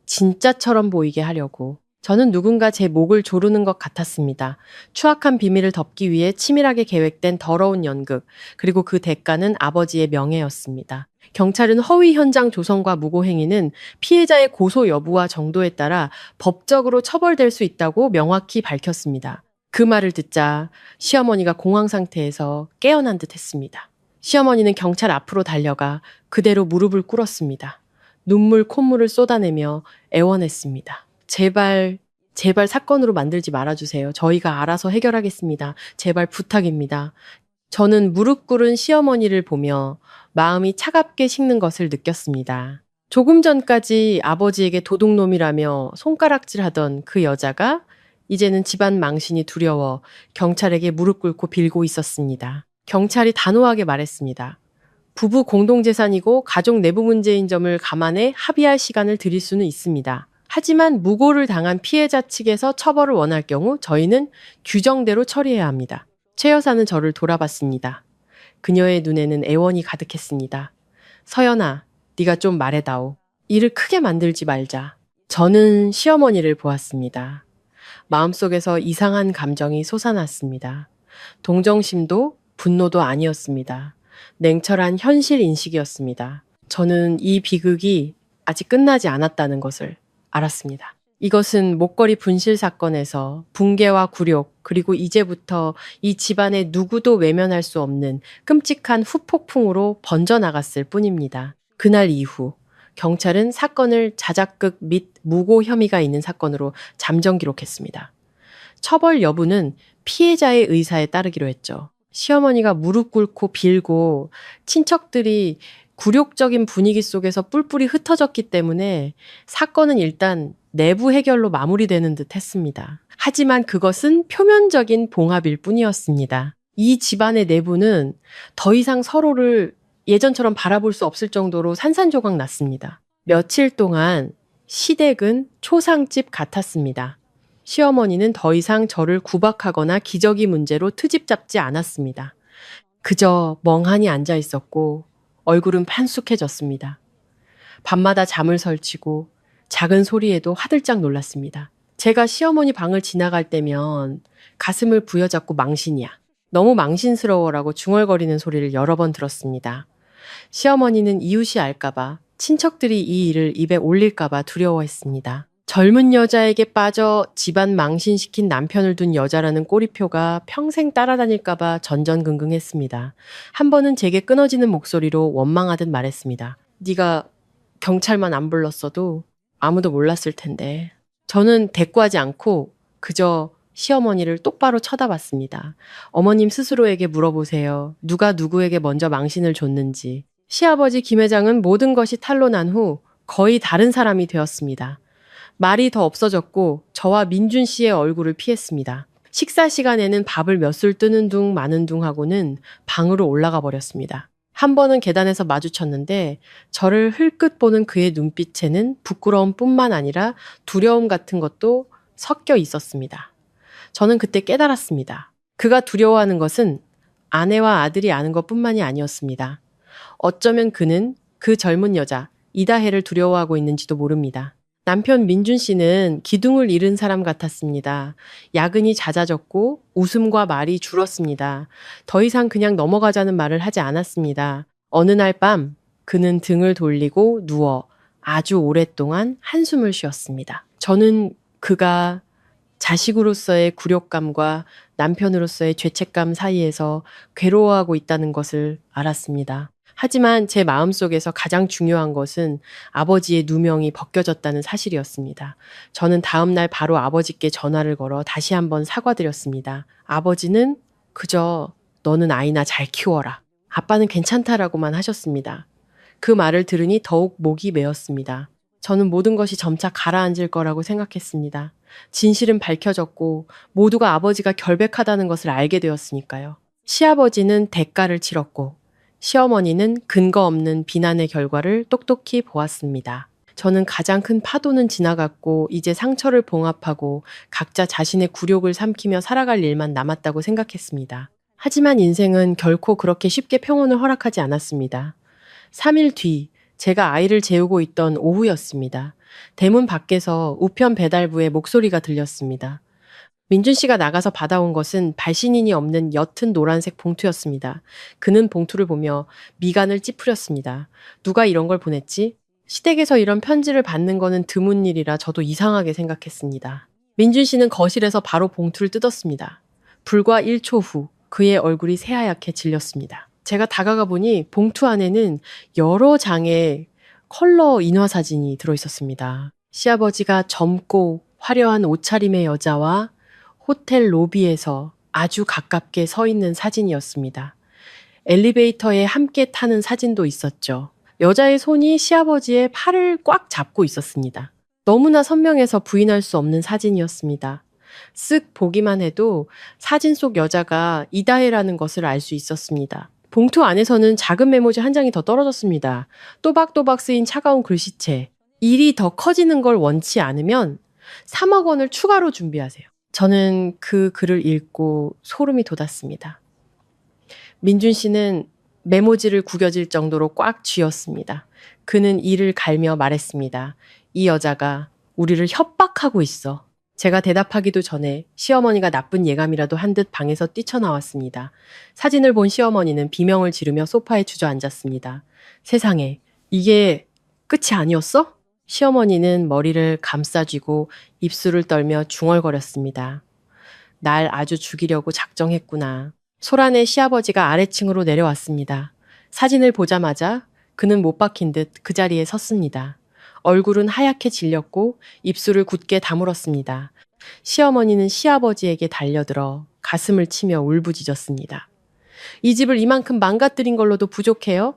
진짜처럼 보이게 하려고. 저는 누군가 제 목을 조르는 것 같았습니다. 추악한 비밀을 덮기 위해 치밀하게 계획된 더러운 연극, 그리고 그 대가는 아버지의 명예였습니다. 경찰은 허위 현장 조성과 무고행위는 피해자의 고소 여부와 정도에 따라 법적으로 처벌될 수 있다고 명확히 밝혔습니다. 그 말을 듣자 시어머니가 공황 상태에서 깨어난 듯 했습니다. 시어머니는 경찰 앞으로 달려가 그대로 무릎을 꿇었습니다. 눈물 콧물을 쏟아내며 애원했습니다. 제발 사건으로 만들지 말아주세요. 저희가 알아서 해결하겠습니다. 제발 부탁입니다. 저는 무릎 꿇은 시어머니를 보며 마음이 차갑게 식는 것을 느꼈습니다. 조금 전까지 아버지에게 도둑놈이라며 손가락질하던 그 여자가 이제는 집안 망신이 두려워 경찰에게 무릎 꿇고 빌고 있었습니다. 경찰이 단호하게 말했습니다. 부부 공동재산이고 가족 내부 문제인 점을 감안해 합의할 시간을 드릴 수는 있습니다. 하지만 무고를 당한 피해자 측에서 처벌을 원할 경우 저희는 규정대로 처리해야 합니다. 최 여사는 저를 돌아봤습니다. 그녀의 눈에는 애원이 가득했습니다. 서연아, 네가 좀 말해다오. 일을 크게 만들지 말자. 저는 시어머니를 보았습니다. 마음속에서 이상한 감정이 솟아났습니다. 동정심도 분노도 아니었습니다. 냉철한 현실 인식이었습니다. 저는 이 비극이 아직 끝나지 않았다는 것을 알았습니다. 이것은 목걸이 분실 사건에서 붕괴와 굴욕, 그리고 이제부터 이 집안의 누구도 외면할 수 없는 끔찍한 후폭풍으로 번져나갔을 뿐입니다. 그날 이후 경찰은 사건을 자작극 및 무고 혐의가 있는 사건으로 잠정 기록했습니다. 처벌 여부는 피해자의 의사에 따르기로 했죠. 시어머니가 무릎 꿇고 빌고 친척들이 굴욕적인 분위기 속에서 뿔뿔이 흩어졌기 때문에 사건은 일단 내부 해결로 마무리되는 듯 했습니다. 하지만 그것은 표면적인 봉합일 뿐이었습니다. 이 집안의 내부는 더 이상 서로를 예전처럼 바라볼 수 없을 정도로 산산조각 났습니다. 며칠 동안 시댁은 초상집 같았습니다. 시어머니는 더 이상 저를 구박하거나 기저귀 문제로 트집 잡지 않았습니다. 그저 멍하니 앉아 있었고 얼굴은 판숙해졌습니다. 밤마다 잠을 설치고 작은 소리에도 화들짝 놀랐습니다. 제가 시어머니 방을 지나갈 때면 가슴을 부여잡고 망신이야. 너무 망신스러워라고 중얼거리는 소리를 여러 번 들었습니다. 시어머니는 이웃이 알까봐, 친척들이 이 일을 입에 올릴까봐 두려워했습니다. 젊은 여자에게 빠져 집안 망신시킨 남편을 둔 여자라는 꼬리표가 평생 따라다닐까봐 전전긍긍했습니다. 한 번은 제게 끊어지는 목소리로 원망하듯 말했습니다. 네가 경찰만 안 불렀어도 아무도 몰랐을 텐데. 저는 대꾸하지 않고 그저 시어머니를 똑바로 쳐다봤습니다. 어머님 스스로에게 물어보세요. 누가 누구에게 먼저 망신을 줬는지. 시아버지 김 회장은 모든 것이 탄로난 후 거의 다른 사람이 되었습니다. 말이 더 없어졌고 저와 민준 씨의 얼굴을 피했습니다. 식사 시간에는 밥을 몇 술 뜨는 둥 마는 둥 하고는 방으로 올라가 버렸습니다. 한 번은 계단에서 마주쳤는데 저를 흘끗 보는 그의 눈빛에는 부끄러움뿐만 아니라 두려움 같은 것도 섞여 있었습니다. 저는 그때 깨달았습니다. 그가 두려워하는 것은 아내와 아들이 아는 것뿐만이 아니었습니다. 어쩌면 그는 그 젊은 여자 이다혜를 두려워하고 있는지도 모릅니다. 남편 민준 씨는 기둥을 잃은 사람 같았습니다. 야근이 잦아졌고 웃음과 말이 줄었습니다. 더 이상 그냥 넘어가자는 말을 하지 않았습니다. 어느 날 밤 그는 등을 돌리고 누워 아주 오랫동안 한숨을 쉬었습니다. 저는 그가 자식으로서의 굴욕감과 남편으로서의 죄책감 사이에서 괴로워하고 있다는 것을 알았습니다. 하지만 제 마음속에서 가장 중요한 것은 아버지의 누명이 벗겨졌다는 사실이었습니다. 저는 다음 날 바로 아버지께 전화를 걸어 다시 한번 사과드렸습니다. 아버지는 그저 너는 아이나 잘 키워라. 아빠는 괜찮다라고만 하셨습니다. 그 말을 들으니 더욱 목이 메었습니다. 저는 모든 것이 점차 가라앉을 거라고 생각했습니다. 진실은 밝혀졌고 모두가 아버지가 결백하다는 것을 알게 되었으니까요. 시아버지는 대가를 치렀고 시어머니는 근거 없는 비난의 결과를 똑똑히 보았습니다. 저는 가장 큰 파도는 지나갔고 이제 상처를 봉합하고 각자 자신의 굴욕을 삼키며 살아갈 일만 남았다고 생각했습니다. 하지만 인생은 결코 그렇게 쉽게 평온을 허락하지 않았습니다. 3일 뒤 제가 아이를 재우고 있던 오후였습니다. 대문 밖에서 우편 배달부의 목소리가 들렸습니다. 민준 씨가 나가서 받아온 것은 발신인이 없는 옅은 노란색 봉투였습니다. 그는 봉투를 보며 미간을 찌푸렸습니다. 누가 이런 걸 보냈지? 시댁에서 이런 편지를 받는 거는 드문 일이라 저도 이상하게 생각했습니다. 민준 씨는 거실에서 바로 봉투를 뜯었습니다. 불과 1초 후 그의 얼굴이 새하얗게 질렸습니다. 제가 다가가 보니 봉투 안에는 여러 장의 컬러 인화 사진이 들어있었습니다. 시아버지가 젊고 화려한 옷차림의 여자와 호텔 로비에서 아주 가깝게 서 있는 사진이었습니다. 엘리베이터에 함께 타는 사진도 있었죠. 여자의 손이 시아버지의 팔을 꽉 잡고 있었습니다. 너무나 선명해서 부인할 수 없는 사진이었습니다. 쓱 보기만 해도 사진 속 여자가 이다혜라는 것을 알 수 있었습니다. 봉투 안에서는 작은 메모지 한 장이 더 떨어졌습니다. 또박또박 쓰인 차가운 글씨체. 일이 더 커지는 걸 원치 않으면 3억 원을 추가로 준비하세요. 저는 그 글을 읽고 소름이 돋았습니다. 민준 씨는 메모지를 구겨질 정도로 꽉 쥐었습니다. 그는 이를 갈며 말했습니다. 이 여자가 우리를 협박하고 있어. 제가 대답하기도 전에 시어머니가 나쁜 예감이라도 한 듯 방에서 뛰쳐나왔습니다. 사진을 본 시어머니는 비명을 지르며 소파에 주저앉았습니다. 세상에, 이게 끝이 아니었어? 시어머니는 머리를 감싸쥐고 입술을 떨며 중얼거렸습니다. 날 아주 죽이려고 작정했구나. 소란의 시아버지가 아래층으로 내려왔습니다. 사진을 보자마자 그는 못 박힌 듯 그 자리에 섰습니다. 얼굴은 하얗게 질렸고 입술을 굳게 다물었습니다. 시어머니는 시아버지에게 달려들어 가슴을 치며 울부짖었습니다. 이 집을 이만큼 망가뜨린 걸로도 부족해요?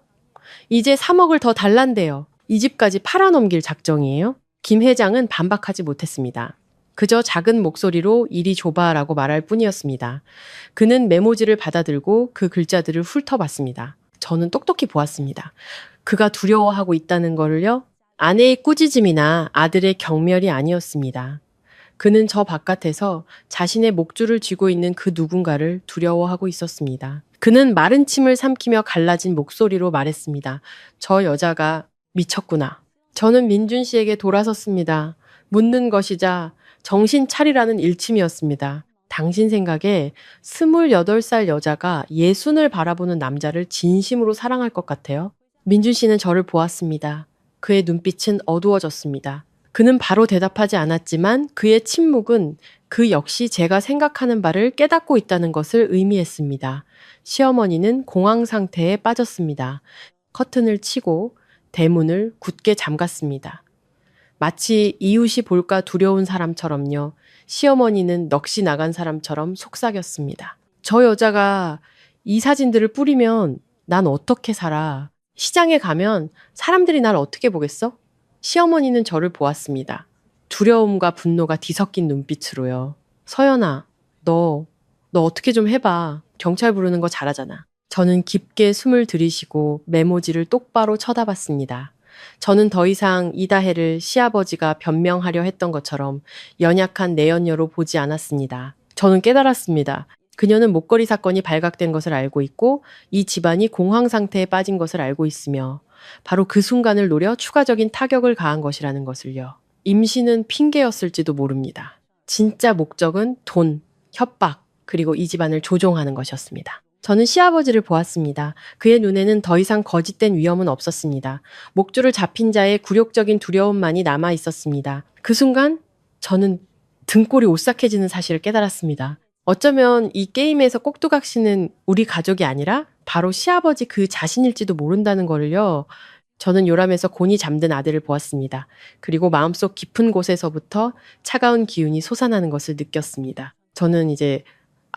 이제 3억을 더 달란대요. 이 집까지 팔아넘길 작정이에요? 김 회장은 반박하지 못했습니다. 그저 작은 목소리로 이리 줘봐라고 말할 뿐이었습니다. 그는 메모지를 받아들고 그 글자들을 훑어봤습니다. 저는 똑똑히 보았습니다. 그가 두려워하고 있다는 거를요? 아내의 꾸짖음이나 아들의 경멸이 아니었습니다. 그는 저 바깥에서 자신의 목줄을 쥐고 있는 그 누군가를 두려워하고 있었습니다. 그는 마른 침을 삼키며 갈라진 목소리로 말했습니다. 저 여자가 미쳤구나. 저는 민준 씨에게 돌아섰습니다. 묻는 것이자 정신 차리라는 일침이었습니다. 당신 생각에 28살 여자가 예순을 바라보는 남자를 진심으로 사랑할 것 같아요? 민준 씨는 저를 보았습니다. 그의 눈빛은 어두워졌습니다. 그는 바로 대답하지 않았지만 그의 침묵은 그 역시 제가 생각하는 바를 깨닫고 있다는 것을 의미했습니다. 시어머니는 공황 상태에 빠졌습니다. 커튼을 치고 대문을 굳게 잠갔습니다. 마치 이웃이 볼까 두려운 사람처럼요. 시어머니는 넋이 나간 사람처럼 속삭였습니다. 저 여자가 이 사진들을 뿌리면 난 어떻게 살아? 시장에 가면 사람들이 날 어떻게 보겠어? 시어머니는 저를 보았습니다. 두려움과 분노가 뒤섞인 눈빛으로요. 서연아, 너 어떻게 좀 해봐. 경찰 부르는 거 잘하잖아. 저는 깊게 숨을 들이쉬고 메모지를 똑바로 쳐다봤습니다. 저는 더 이상 이다혜를 시아버지가 변명하려 했던 것처럼 연약한 내연녀로 보지 않았습니다. 저는 깨달았습니다. 그녀는 목걸이 사건이 발각된 것을 알고 있고 이 집안이 공황 상태에 빠진 것을 알고 있으며 바로 그 순간을 노려 추가적인 타격을 가한 것이라는 것을요. 임신은 핑계였을지도 모릅니다. 진짜 목적은 돈, 협박, 그리고 이 집안을 조종하는 것이었습니다. 저는 시아버지를 보았습니다. 그의 눈에는 더 이상 거짓된 위험은 없었습니다. 목줄을 잡힌 자의 굴욕적인 두려움만이 남아 있었습니다. 그 순간 저는 등골이 오싹해지는 사실을 깨달았습니다. 어쩌면 이 게임에서 꼭두각 씨는 우리 가족이 아니라 바로 시아버지 그 자신일지도 모른다는 거를요. 저는 요람에서 곤히 잠든 아들을 보았습니다. 그리고 마음속 깊은 곳에서부터 차가운 기운이 솟아나는 것을 느꼈습니다. 저는 이제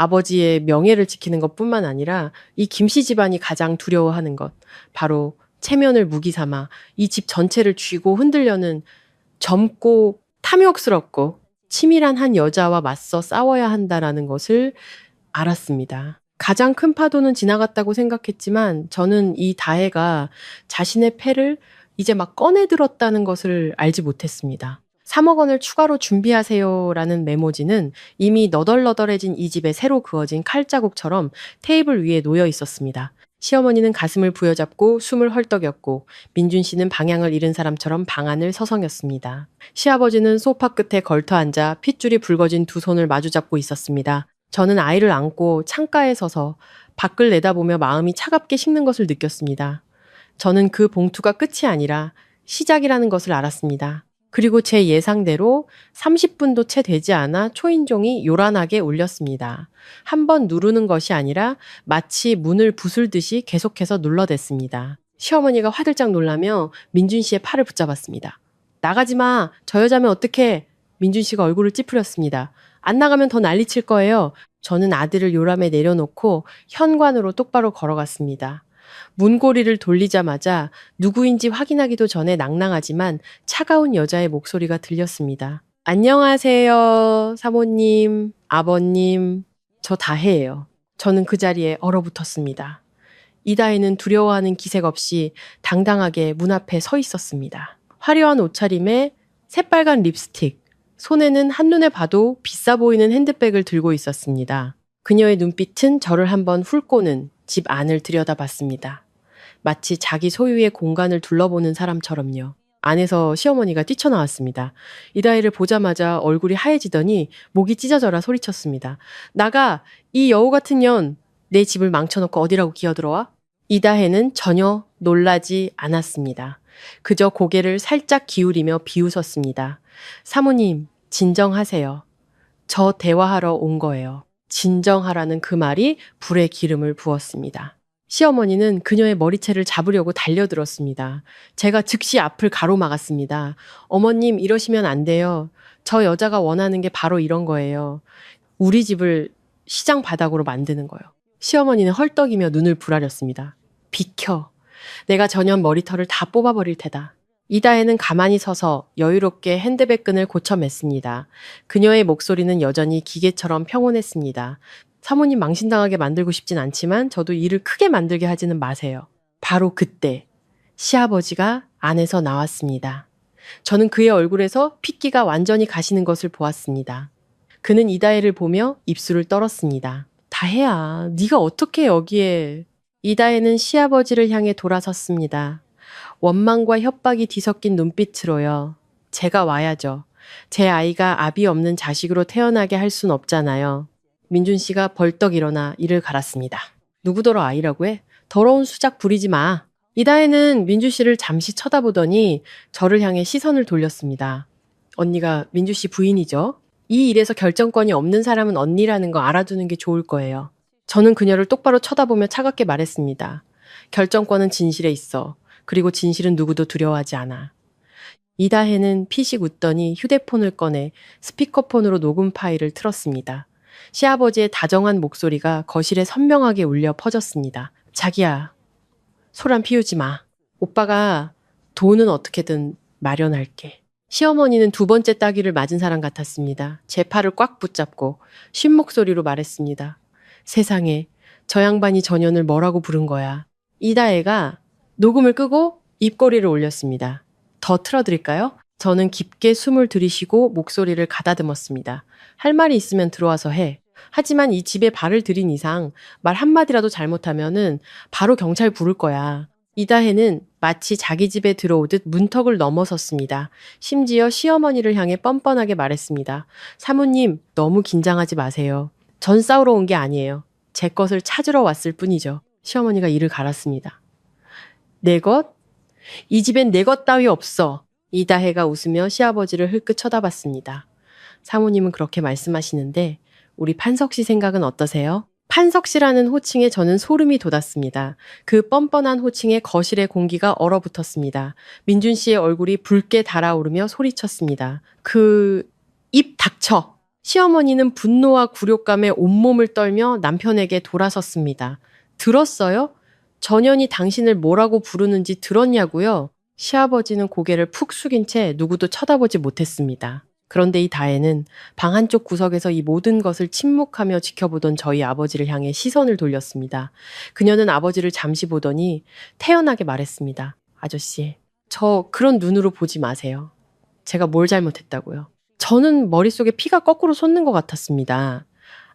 아버지의 명예를 지키는 것뿐만 아니라 이 김씨 집안이 가장 두려워하는 것, 바로 체면을 무기 삼아 이 집 전체를 쥐고 흔들려는 젊고 탐욕스럽고 치밀한 한 여자와 맞서 싸워야 한다라는 것을 알았습니다. 가장 큰 파도는 지나갔다고 생각했지만 저는 이 다혜가 자신의 패를 이제 막 꺼내들었다는 것을 알지 못했습니다. 3억 원을 추가로 준비하세요라는 메모지는 이미 너덜너덜해진 이 집에 새로 그어진 칼자국처럼 테이블 위에 놓여 있었습니다. 시어머니는 가슴을 부여잡고 숨을 헐떡였고 민준 씨는 방향을 잃은 사람처럼 방 안을 서성였습니다. 시아버지는 소파 끝에 걸터 앉아 핏줄이 붉어진 두 손을 마주잡고 있었습니다. 저는 아이를 안고 창가에 서서 밖을 내다보며 마음이 차갑게 식는 것을 느꼈습니다. 저는 그 봉투가 끝이 아니라 시작이라는 것을 알았습니다. 그리고 제 예상대로 30분도 채 되지 않아 초인종이 요란하게 울렸습니다. 한 번 누르는 것이 아니라 마치 문을 부술듯이 계속해서 눌러댔습니다. 시어머니가 화들짝 놀라며 민준 씨의 팔을 붙잡았습니다. 나가지 마! 저 여자면 어떡해! 민준 씨가 얼굴을 찌푸렸습니다. 안 나가면 더 난리칠 거예요. 저는 아들을 요람에 내려놓고 현관으로 똑바로 걸어갔습니다. 문고리를 돌리자마자 누구인지 확인하기도 전에 낭낭하지만 차가운 여자의 목소리가 들렸습니다. 안녕하세요, 사모님, 아버님. 저 다혜예요. 저는 그 자리에 얼어붙었습니다. 이다혜는 두려워하는 기색 없이 당당하게 문 앞에 서 있었습니다. 화려한 옷차림에 새빨간 립스틱, 손에는 한눈에 봐도 비싸 보이는 핸드백을 들고 있었습니다. 그녀의 눈빛은 저를 한번 훑고는 집 안을 들여다봤습니다. 마치 자기 소유의 공간을 둘러보는 사람처럼요. 안에서 시어머니가 뛰쳐나왔습니다. 이다혜를 보자마자 얼굴이 하얘지더니 목이 찢어져라 소리쳤습니다. 나가! 이 여우 같은 년! 내 집을 망쳐놓고 어디라고 기어들어와? 이다혜는 전혀 놀라지 않았습니다. 그저 고개를 살짝 기울이며 비웃었습니다. 사모님, 진정하세요. 저 대화하러 온 거예요. 진정하라는 그 말이 불에 기름을 부었습니다. 시어머니는 그녀의 머리채를 잡으려고 달려들었습니다. 제가 즉시 앞을 가로막았습니다. 어머님, 이러시면 안 돼요. 저 여자가 원하는 게 바로 이런 거예요. 우리 집을 시장 바닥으로 만드는 거예요. 시어머니는 헐떡이며 눈을 부라렸습니다. 비켜. 내가 전현 머리털을 다 뽑아버릴 테다. 이다혜는 가만히 서서 여유롭게 핸드백 끈을 고쳐 맸습니다. 그녀의 목소리는 여전히 기계처럼 평온했습니다. 사모님 망신당하게 만들고 싶진 않지만 저도 일을 크게 만들게 하지는 마세요. 바로 그때 시아버지가 안에서 나왔습니다. 저는 그의 얼굴에서 핏기가 완전히 가시는 것을 보았습니다. 그는 이다혜를 보며 입술을 떨었습니다. 다혜야, 네가 어떻게 여기에... 이다혜는 시아버지를 향해 돌아섰습니다. 원망과 협박이 뒤섞인 눈빛으로요. 제가 와야죠. 제 아이가 아비 없는 자식으로 태어나게 할 순 없잖아요. 민준 씨가 벌떡 일어나 이를 갈았습니다. 누구더러 아이라고 해? 더러운 수작 부리지 마. 이다혜는 민주 씨를 잠시 쳐다보더니 저를 향해 시선을 돌렸습니다. 언니가 민주 씨 부인이죠? 이 일에서 결정권이 없는 사람은 언니라는 거 알아두는 게 좋을 거예요. 저는 그녀를 똑바로 쳐다보며 차갑게 말했습니다. 결정권은 진실에 있어. 그리고 진실은 누구도 두려워하지 않아. 이다혜는 피식 웃더니 휴대폰을 꺼내 스피커폰으로 녹음 파일을 틀었습니다. 시아버지의 다정한 목소리가 거실에 선명하게 울려 퍼졌습니다. 자기야, 소란 피우지 마. 오빠가 돈은 어떻게든 마련할게. 시어머니는 두 번째 따귀를 맞은 사람 같았습니다. 제 팔을 꽉 붙잡고 쉰 목소리로 말했습니다. 세상에, 저 양반이 전현을 뭐라고 부른 거야. 이다혜가 녹음을 끄고 입꼬리를 올렸습니다. 더 틀어드릴까요? 저는 깊게 숨을 들이쉬고 목소리를 가다듬었습니다. 할 말이 있으면 들어와서 해. 하지만 이 집에 발을 들인 이상 말 한마디라도 잘못하면은 바로 경찰 부를 거야. 이다혜는 마치 자기 집에 들어오듯 문턱을 넘어섰습니다. 심지어 시어머니를 향해 뻔뻔하게 말했습니다. 사모님, 너무 긴장하지 마세요. 전 싸우러 온 게 아니에요. 제 것을 찾으러 왔을 뿐이죠. 시어머니가 이를 갈았습니다. 내 것? 이 집엔 내 것 따위 없어. 이다혜가 웃으며 시아버지를 흘끗 쳐다봤습니다. 사모님은 그렇게 말씀하시는데 우리 판석 씨 생각은 어떠세요? 판석 씨라는 호칭에 저는 소름이 돋았습니다. 그 뻔뻔한 호칭에 거실의 공기가 얼어붙었습니다. 민준 씨의 얼굴이 붉게 달아오르며 소리쳤습니다. 입 닥쳐! 시어머니는 분노와 굴욕감에 온몸을 떨며 남편에게 돌아섰습니다. 들었어요? 전현이 당신을 뭐라고 부르는지 들었냐고요? 시아버지는 고개를 푹 숙인 채 누구도 쳐다보지 못했습니다. 그런데 이 다혜는 방 한쪽 구석에서 이 모든 것을 침묵하며 지켜보던 저희 아버지를 향해 시선을 돌렸습니다. 그녀는 아버지를 잠시 보더니 태연하게 말했습니다. 아저씨, 저 그런 눈으로 보지 마세요. 제가 뭘 잘못했다고요? 저는 머릿속에 피가 거꾸로 솟는 것 같았습니다.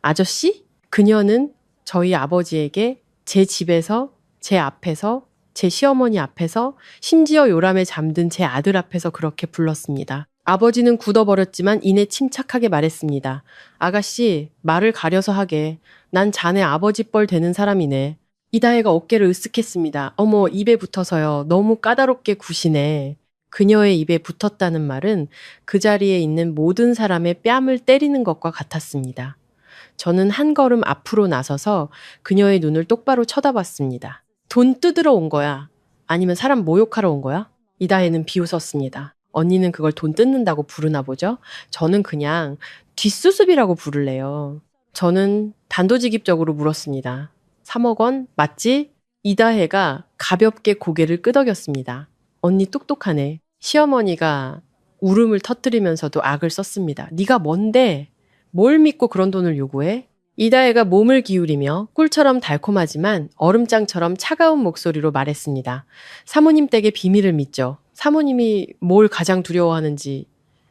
아저씨? 그녀는 저희 아버지에게 제 집에서, 제 앞에서, 제 시어머니 앞에서, 심지어 요람에 잠든 제 아들 앞에서 그렇게 불렀습니다. 아버지는 굳어버렸지만 이내 침착하게 말했습니다. 아가씨, 말을 가려서 하게. 난 자네 아버지 뻘 되는 사람이네. 이다혜가 어깨를 으쓱했습니다. 어머, 입에 붙어서요. 너무 까다롭게 구시네. 그녀의 입에 붙었다는 말은 그 자리에 있는 모든 사람의 뺨을 때리는 것과 같았습니다. 저는 한 걸음 앞으로 나서서 그녀의 눈을 똑바로 쳐다봤습니다. 돈 뜯으러 온 거야? 아니면 사람 모욕하러 온 거야? 이다혜는 비웃었습니다. 언니는 그걸 돈 뜯는다고 부르나 보죠? 저는 그냥 뒷수습이라고 부를래요. 저는 단도직입적으로 물었습니다. 3억 원 맞지? 이다혜가 가볍게 고개를 끄덕였습니다. 언니 똑똑하네. 시어머니가 울음을 터뜨리면서도 악을 썼습니다. 네가 뭔데? 뭘 믿고 그런 돈을 요구해? 이다혜가 몸을 기울이며 꿀처럼 달콤하지만 얼음장처럼 차가운 목소리로 말했습니다. 사모님 댁의 비밀을 믿죠. 사모님이 뭘 가장 두려워하는지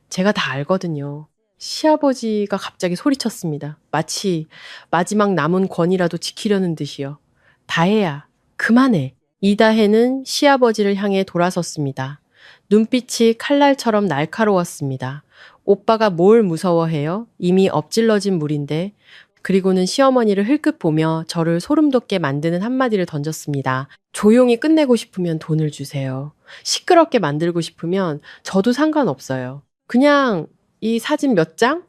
제가 다 알거든요. 시아버지가 갑자기 소리쳤습니다. 마치 마지막 남은 권이라도 지키려는 듯이요. 다혜야, 그만해. 이다혜는 시아버지를 향해 돌아섰습니다. 눈빛이 칼날처럼 날카로웠습니다. 오빠가 뭘 무서워해요? 이미 엎질러진 물인데. 그리고는 시어머니를 흘끗 보며 저를 소름 돋게 만드는 한마디를 던졌습니다. 조용히 끝내고 싶으면 돈을 주세요. 시끄럽게 만들고 싶으면 저도 상관없어요. 그냥 이 사진 몇 장?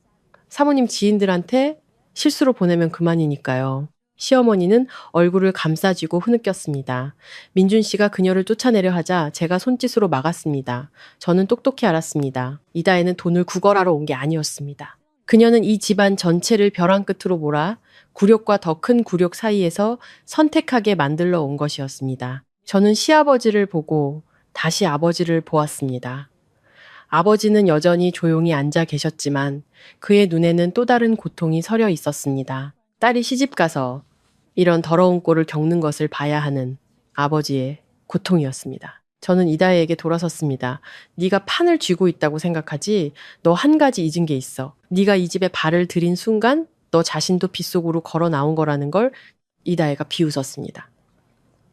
사모님 지인들한테 실수로 보내면 그만이니까요. 시어머니는 얼굴을 감싸쥐고 흐느꼈습니다. 민준 씨가 그녀를 쫓아내려 하자 제가 손짓으로 막았습니다. 저는 똑똑히 알았습니다. 이다혜는 돈을 구걸하러 온 게 아니었습니다. 그녀는 이 집안 전체를 벼랑 끝으로 몰아 굴욕과 더 큰 굴욕 사이에서 선택하게 만들러 온 것이었습니다. 저는 시아버지를 보고 다시 아버지를 보았습니다. 아버지는 여전히 조용히 앉아 계셨지만 그의 눈에는 또 다른 고통이 서려 있었습니다. 딸이 시집가서 이런 더러운 꼴을 겪는 것을 봐야 하는 아버지의 고통이었습니다. 저는 이다혜에게 돌아섰습니다. 네가 판을 쥐고 있다고 생각하지? 너 한 가지 잊은 게 있어. 네가 이 집에 발을 들인 순간 너 자신도 빗속으로 걸어 나온 거라는 걸. 이다혜가 비웃었습니다.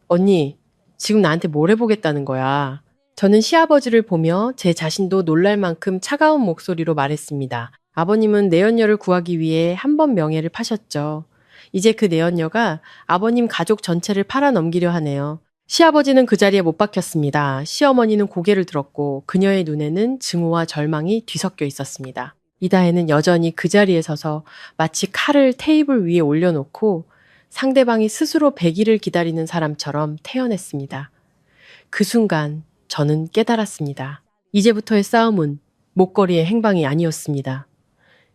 언니, 지금 나한테 뭘 해보겠다는 거야? 저는 시아버지를 보며 제 자신도 놀랄 만큼 차가운 목소리로 말했습니다. 아버님은 내연녀를 구하기 위해 한 번 명예를 파셨죠. 이제 그 내연녀가 아버님 가족 전체를 팔아넘기려 하네요. 시아버지는 그 자리에 못 박혔습니다. 시어머니는 고개를 들었고 그녀의 눈에는 증오와 절망이 뒤섞여 있었습니다. 이다혜는 여전히 그 자리에 서서 마치 칼을 테이블 위에 올려놓고 상대방이 스스로 배기를 기다리는 사람처럼 태연했습니다. 그 순간 저는 깨달았습니다. 이제부터의 싸움은 목걸이의 행방이 아니었습니다.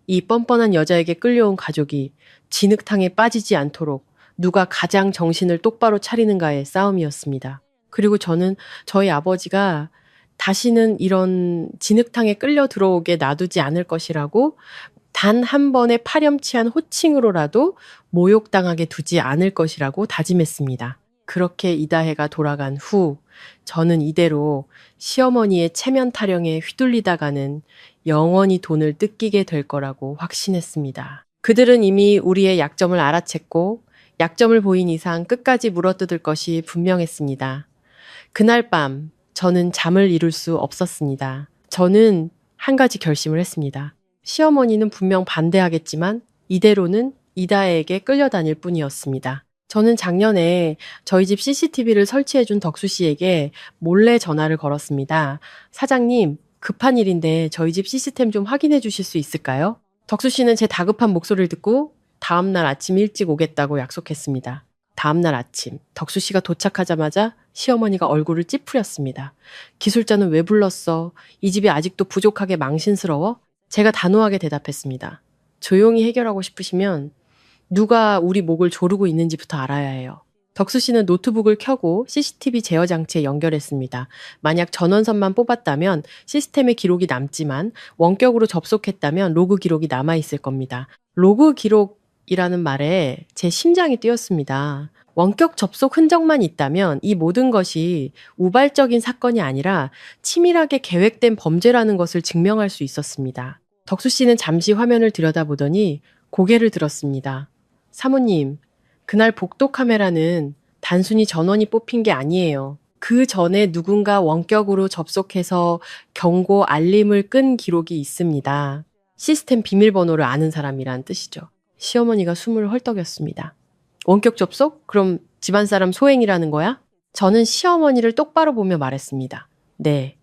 이 뻔뻔한 여자에게 끌려온 가족이 진흙탕에 빠지지 않도록 누가 가장 정신을 똑바로 차리는가의 싸움이었습니다. 그리고 저는 저희 아버지가 다시는 이런 진흙탕에 끌려 들어오게 놔두지 않을 것이라고 단 한 번의 파렴치한 호칭으로라도 모욕당하게 두지 않을 것이라고 다짐했습니다. 그렇게 이다혜가 돌아간 후 저는 이대로 시어머니의 체면 타령에 휘둘리다가는 영원히 돈을 뜯기게 될 거라고 확신했습니다. 그들은 이미 우리의 약점을 알아챘고 약점을 보인 이상 끝까지 물어뜯을 것이 분명했습니다. 그날 밤 저는 잠을 이룰 수 없었습니다. 저는 한 가지 결심을 했습니다. 시어머니는 분명 반대하겠지만 이대로는 이다혜에게 끌려다닐 뿐이었습니다. 저는 작년에 저희 집 CCTV를 설치해준 덕수 씨에게 몰래 전화를 걸었습니다. 사장님, 급한 일인데 저희 집 시스템 좀 확인해 주실 수 있을까요? 덕수 씨는 제 다급한 목소리를 듣고 다음날 아침 일찍 오겠다고 약속했습니다. 다음날 아침, 덕수 씨가 도착하자마자 시어머니가 얼굴을 찌푸렸습니다. 기술자는 왜 불렀어? 이 집이 아직도 부족하게 망신스러워? 제가 단호하게 대답했습니다. 조용히 해결하고 싶으시면 누가 우리 목을 조르고 있는지부터 알아야 해요. 덕수 씨는 노트북을 켜고 CCTV 제어 장치에 연결했습니다. 만약 전원선만 뽑았다면 시스템에 기록이 남지만 원격으로 접속했다면 로그 기록이 남아있을 겁니다. 로그 기록이라는 말에 제 심장이 뛰었습니다. 원격 접속 흔적만 있다면 이 모든 것이 우발적인 사건이 아니라 치밀하게 계획된 범죄라는 것을 증명할 수 있었습니다. 덕수 씨는 잠시 화면을 들여다보더니 고개를 들었습니다. 사모님, 그날 복도 카메라는 단순히 전원이 뽑힌 게 아니에요. 그 전에 누군가 원격으로 접속해서 경고 알림을 끈 기록이 있습니다. 시스템 비밀번호를 아는 사람이란 뜻이죠. 시어머니가 숨을 헐떡였습니다. 원격 접속? 그럼 집안 사람 소행이라는 거야? 저는 시어머니를 똑바로 보며 말했습니다. 네.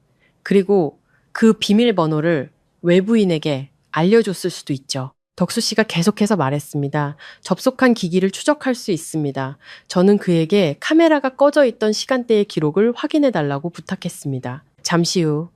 그리고 그 비밀번호를 외부인에게 알려줬을 수도 있죠. 덕수 씨가 계속해서 말했습니다. 접속한 기기를 추적할 수 있습니다. 저는 그에게 카메라가 꺼져 있던 시간대의 기록을 확인해 달라고 부탁했습니다. 잠시 후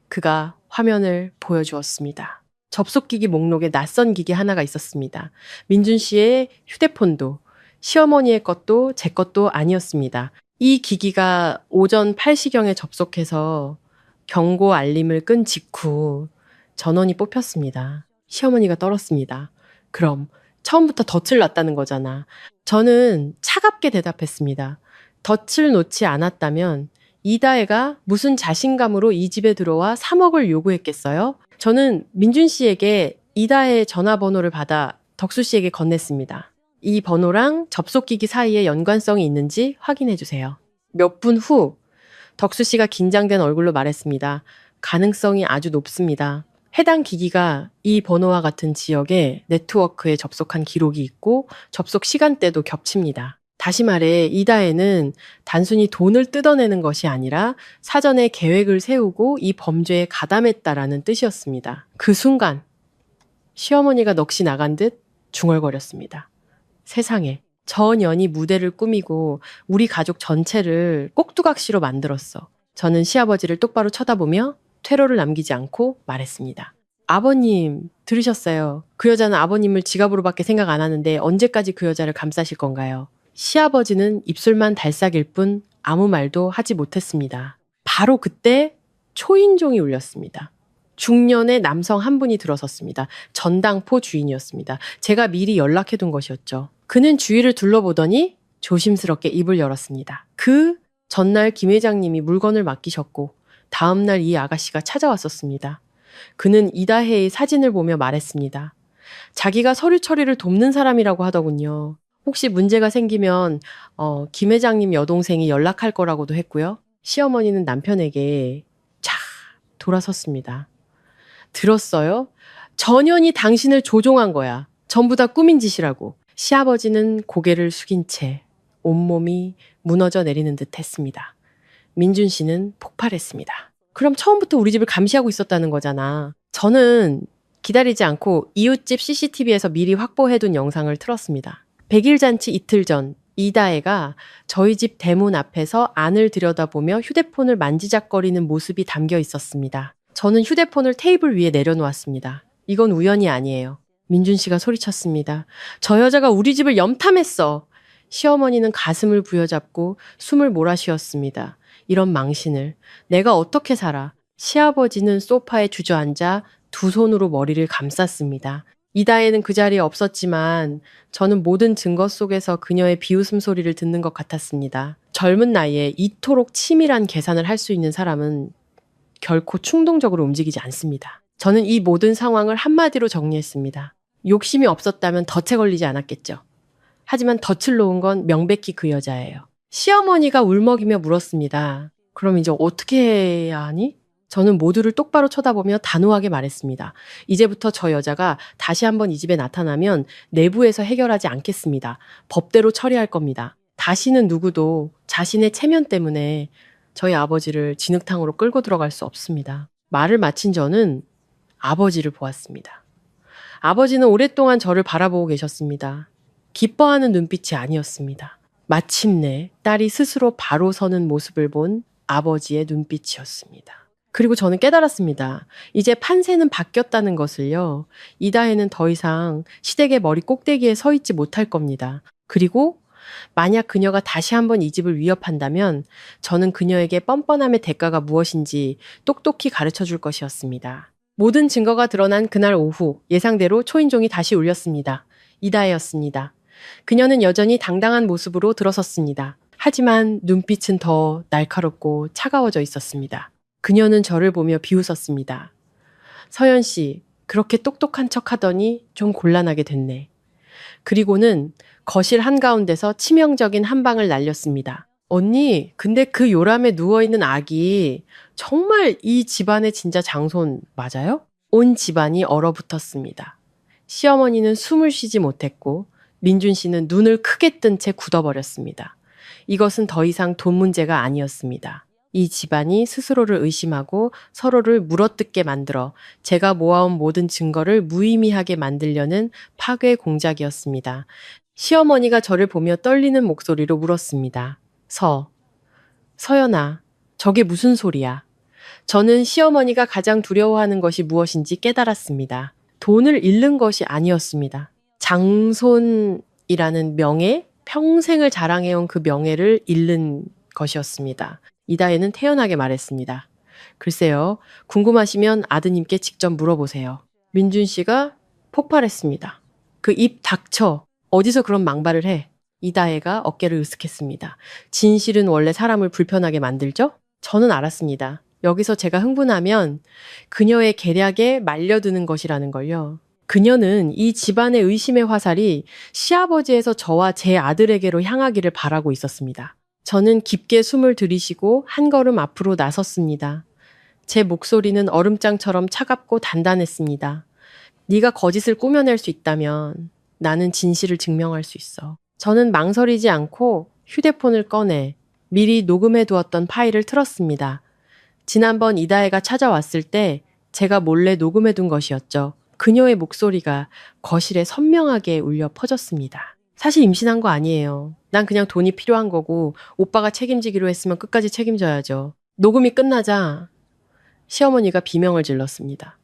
그가 화면을 보여주었습니다. 접속기기 목록에 낯선 기기 하나가 있었습니다. 민준 씨의 휴대폰도 시어머니의 것도 제 것도 아니었습니다. 이 기기가 오전 8시경에 접속해서 경고 알림을 끈 직후 전원이 뽑혔습니다. 시어머니가 떨었습니다. 그럼 처음부터 덫을 놨다는 거잖아. 저는 차갑게 대답했습니다. 덫을 놓지 않았다면 이다혜가 무슨 자신감으로 이 집에 들어와 3억을 요구했겠어요? 저는 민준 씨에게 이다혜의 전화번호를 받아 덕수 씨에게 건넸습니다. 이 번호랑 접속기기 사이에 연관성이 있는지 확인해 주세요. 몇 분 후 덕수 씨가 긴장된 얼굴로 말했습니다. 가능성이 아주 높습니다. 해당 기기가 이 번호와 같은 지역에 네트워크에 접속한 기록이 있고 접속 시간대도 겹칩니다. 다시 말해 이다혜는 단순히 돈을 뜯어내는 것이 아니라 사전에 계획을 세우고 이 범죄에 가담했다라는 뜻이었습니다. 그 순간 시어머니가 넋이 나간 듯 중얼거렸습니다. 세상에, 저 년이 무대를 꾸미고 우리 가족 전체를 꼭두각시로 만들었어. 저는 시아버지를 똑바로 쳐다보며 퇴로를 남기지 않고 말했습니다. 아버님, 들으셨어요. 그 여자는 아버님을 지갑으로밖에 생각 안 하는데 언제까지 그 여자를 감싸실 건가요? 시아버지는 입술만 달싹일 뿐 아무 말도 하지 못했습니다. 바로 그때 초인종이 울렸습니다. 중년의 남성 한 분이 들어섰습니다. 전당포 주인이었습니다. 제가 미리 연락해둔 것이었죠. 그는 주위를 둘러보더니 조심스럽게 입을 열었습니다. 그 전날 김 회장님이 물건을 맡기셨고 다음날 이 아가씨가 찾아왔었습니다. 그는 이다혜의 사진을 보며 말했습니다. 자기가 서류 처리를 돕는 사람이라고 하더군요. 혹시 문제가 생기면 김 회장님 여동생이 연락할 거라고도 했고요. 시어머니는 남편에게 차 돌아섰습니다. 들었어요? 전현이 당신을 조종한 거야. 전부 다 꾸민 짓이라고. 시아버지는 고개를 숙인 채 온몸이 무너져 내리는 듯 했습니다. 민준 씨는 폭발했습니다. 그럼 처음부터 우리 집을 감시하고 있었다는 거잖아. 저는 기다리지 않고 이웃집 CCTV에서 미리 확보해둔 영상을 틀었습니다. 100일 잔치 이틀 전 이다혜가 저희 집 대문 앞에서 안을 들여다보며 휴대폰을 만지작거리는 모습이 담겨 있었습니다. 저는 휴대폰을 테이블 위에 내려놓았습니다. 이건 우연이 아니에요. 민준 씨가 소리쳤습니다. 저 여자가 우리 집을 염탐했어. 시어머니는 가슴을 부여잡고 숨을 몰아쉬었습니다. 이런 망신을 내가 어떻게 살아. 시아버지는 소파에 주저앉아 두 손으로 머리를 감쌌습니다. 이다혜는 그 자리에 없었지만 저는 모든 증거 속에서 그녀의 비웃음 소리를 듣는 것 같았습니다. 젊은 나이에 이토록 치밀한 계산을 할 수 있는 사람은 결코 충동적으로 움직이지 않습니다. 저는 이 모든 상황을 한마디로 정리했습니다. 욕심이 없었다면 덫에 걸리지 않았겠죠. 하지만 덫을 놓은 건 명백히 그 여자예요. 시어머니가 울먹이며 물었습니다. 그럼 이제 어떻게 해야 하니? 저는 모두를 똑바로 쳐다보며 단호하게 말했습니다. 이제부터 저 여자가 다시 한번 이 집에 나타나면 내부에서 해결하지 않겠습니다. 법대로 처리할 겁니다. 다시는 누구도 자신의 체면 때문에 저희 아버지를 진흙탕으로 끌고 들어갈 수 없습니다. 말을 마친 저는 아버지를 보았습니다. 아버지는 오랫동안 저를 바라보고 계셨습니다. 기뻐하는 눈빛이 아니었습니다. 마침내 딸이 스스로 바로 서는 모습을 본 아버지의 눈빛이었습니다. 그리고 저는 깨달았습니다. 이제 판세는 바뀌었다는 것을요. 이다혜는 더 이상 시댁의 머리 꼭대기에 서 있지 못할 겁니다. 그리고 만약 그녀가 다시 한번 이 집을 위협한다면 저는 그녀에게 뻔뻔함의 대가가 무엇인지 똑똑히 가르쳐 줄 것이었습니다. 모든 증거가 드러난 그날 오후 예상대로 초인종이 다시 울렸습니다. 이다혜였습니다. 그녀는 여전히 당당한 모습으로 들어섰습니다. 하지만 눈빛은 더 날카롭고 차가워져 있었습니다. 그녀는 저를 보며 비웃었습니다. 서연 씨, 그렇게 똑똑한 척 하더니 좀 곤란하게 됐네. 그리고는 거실 한가운데서 치명적인 한 방을 날렸습니다. 언니, 근데 그 요람에 누워있는 아기 정말 이 집안의 진짜 장손 맞아요? 온 집안이 얼어붙었습니다. 시어머니는 숨을 쉬지 못했고 민준 씨는 눈을 크게 뜬 채 굳어버렸습니다. 이것은 더 이상 돈 문제가 아니었습니다. 이 집안이 스스로를 의심하고 서로를 물어뜯게 만들어 제가 모아온 모든 증거를 무의미하게 만들려는 파괴 공작이었습니다. 시어머니가 저를 보며 떨리는 목소리로 물었습니다. 서연아, 저게 무슨 소리야? 저는 시어머니가 가장 두려워하는 것이 무엇인지 깨달았습니다. 돈을 잃는 것이 아니었습니다. 장손이라는 명예, 평생을 자랑해온 그 명예를 잃는 것이었습니다. 이다혜는 태연하게 말했습니다. 글쎄요, 궁금하시면 아드님께 직접 물어보세요. 민준 씨가 폭발했습니다. 그 입 닥쳐. 어디서 그런 망발을 해? 이다혜가 어깨를 으쓱했습니다. 진실은 원래 사람을 불편하게 만들죠? 저는 알았습니다. 여기서 제가 흥분하면 그녀의 계략에 말려드는 것이라는 걸요. 그녀는 이 집안의 의심의 화살이 시아버지에서 저와 제 아들에게로 향하기를 바라고 있었습니다. 저는 깊게 숨을 들이쉬고 한 걸음 앞으로 나섰습니다. 제 목소리는 얼음장처럼 차갑고 단단했습니다. 네가 거짓을 꾸며낼 수 있다면 나는 진실을 증명할 수 있어. 저는 망설이지 않고 휴대폰을 꺼내 미리 녹음해 두었던 파일을 틀었습니다. 지난번 이다혜가 찾아왔을 때 제가 몰래 녹음해 둔 것이었죠. 그녀의 목소리가 거실에 선명하게 울려 퍼졌습니다. 사실 임신한 거 아니에요. 난 그냥 돈이 필요한 거고 오빠가 책임지기로 했으면 끝까지 책임져야죠. 녹음이 끝나자 시어머니가 비명을 질렀습니다.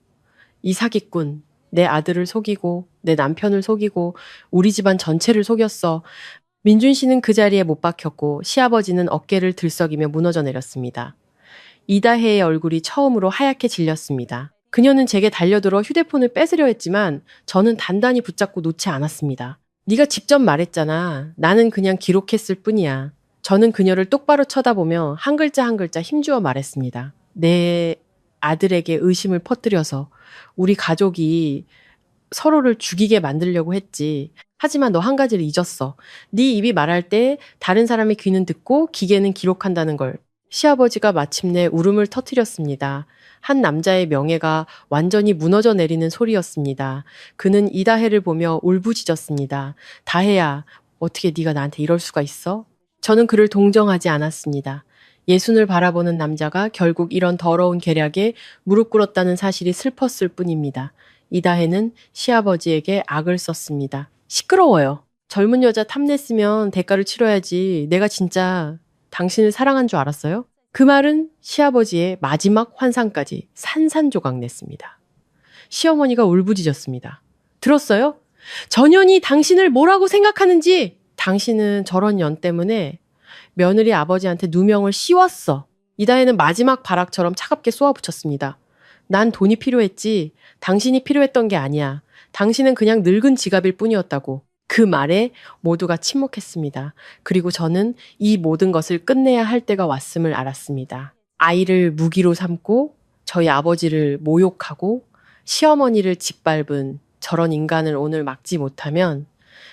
이 사기꾼, 내 아들을 속이고 내 남편을 속이고 우리 집안 전체를 속였어. 민준 씨는 그 자리에 못 박혔고 시아버지는 어깨를 들썩이며 무너져 내렸습니다. 이다혜의 얼굴이 처음으로 하얗게 질렸습니다. 그녀는 제게 달려들어 휴대폰을 뺏으려 했지만 저는 단단히 붙잡고 놓지 않았습니다. 네가 직접 말했잖아. 나는 그냥 기록했을 뿐이야. 저는 그녀를 똑바로 쳐다보며 한 글자 한 글자 힘주어 말했습니다. 내 아들에게 의심을 퍼뜨려서 우리 가족이 서로를 죽이게 만들려고 했지. 하지만 너 한 가지를 잊었어. 네 입이 말할 때 다른 사람의 귀는 듣고 기계는 기록한다는 걸. 시아버지가 마침내 울음을 터뜨렸습니다. 한 남자의 명예가 완전히 무너져 내리는 소리였습니다. 그는 이다혜를 보며 울부짖었습니다. 다혜야, 어떻게 네가 나한테 이럴 수가 있어? 저는 그를 동정하지 않았습니다. 예순을 바라보는 남자가 결국 이런 더러운 계략에 무릎 꿇었다는 사실이 슬펐을 뿐입니다. 이다혜는 시아버지에게 악을 썼습니다. 시끄러워요. 젊은 여자 탐냈으면 대가를 치러야지. 내가 진짜 당신을 사랑한 줄 알았어요? 그 말은 시아버지의 마지막 환상까지 산산조각 냈습니다. 시어머니가 울부짖었습니다. 들었어요? 전현이 당신을 뭐라고 생각하는지. 당신은 저런 년 때문에 며느리 아버지한테 누명을 씌웠어. 이다혜는 마지막 발악처럼 차갑게 쏘아붙였습니다. 난 돈이 필요했지. 당신이 필요했던 게 아니야. 당신은 그냥 늙은 지갑일 뿐이었다고. 그 말에 모두가 침묵했습니다. 그리고 저는 이 모든 것을 끝내야 할 때가 왔음을 알았습니다. 아이를 무기로 삼고 저희 아버지를 모욕하고 시어머니를 짓밟은 저런 인간을 오늘 막지 못하면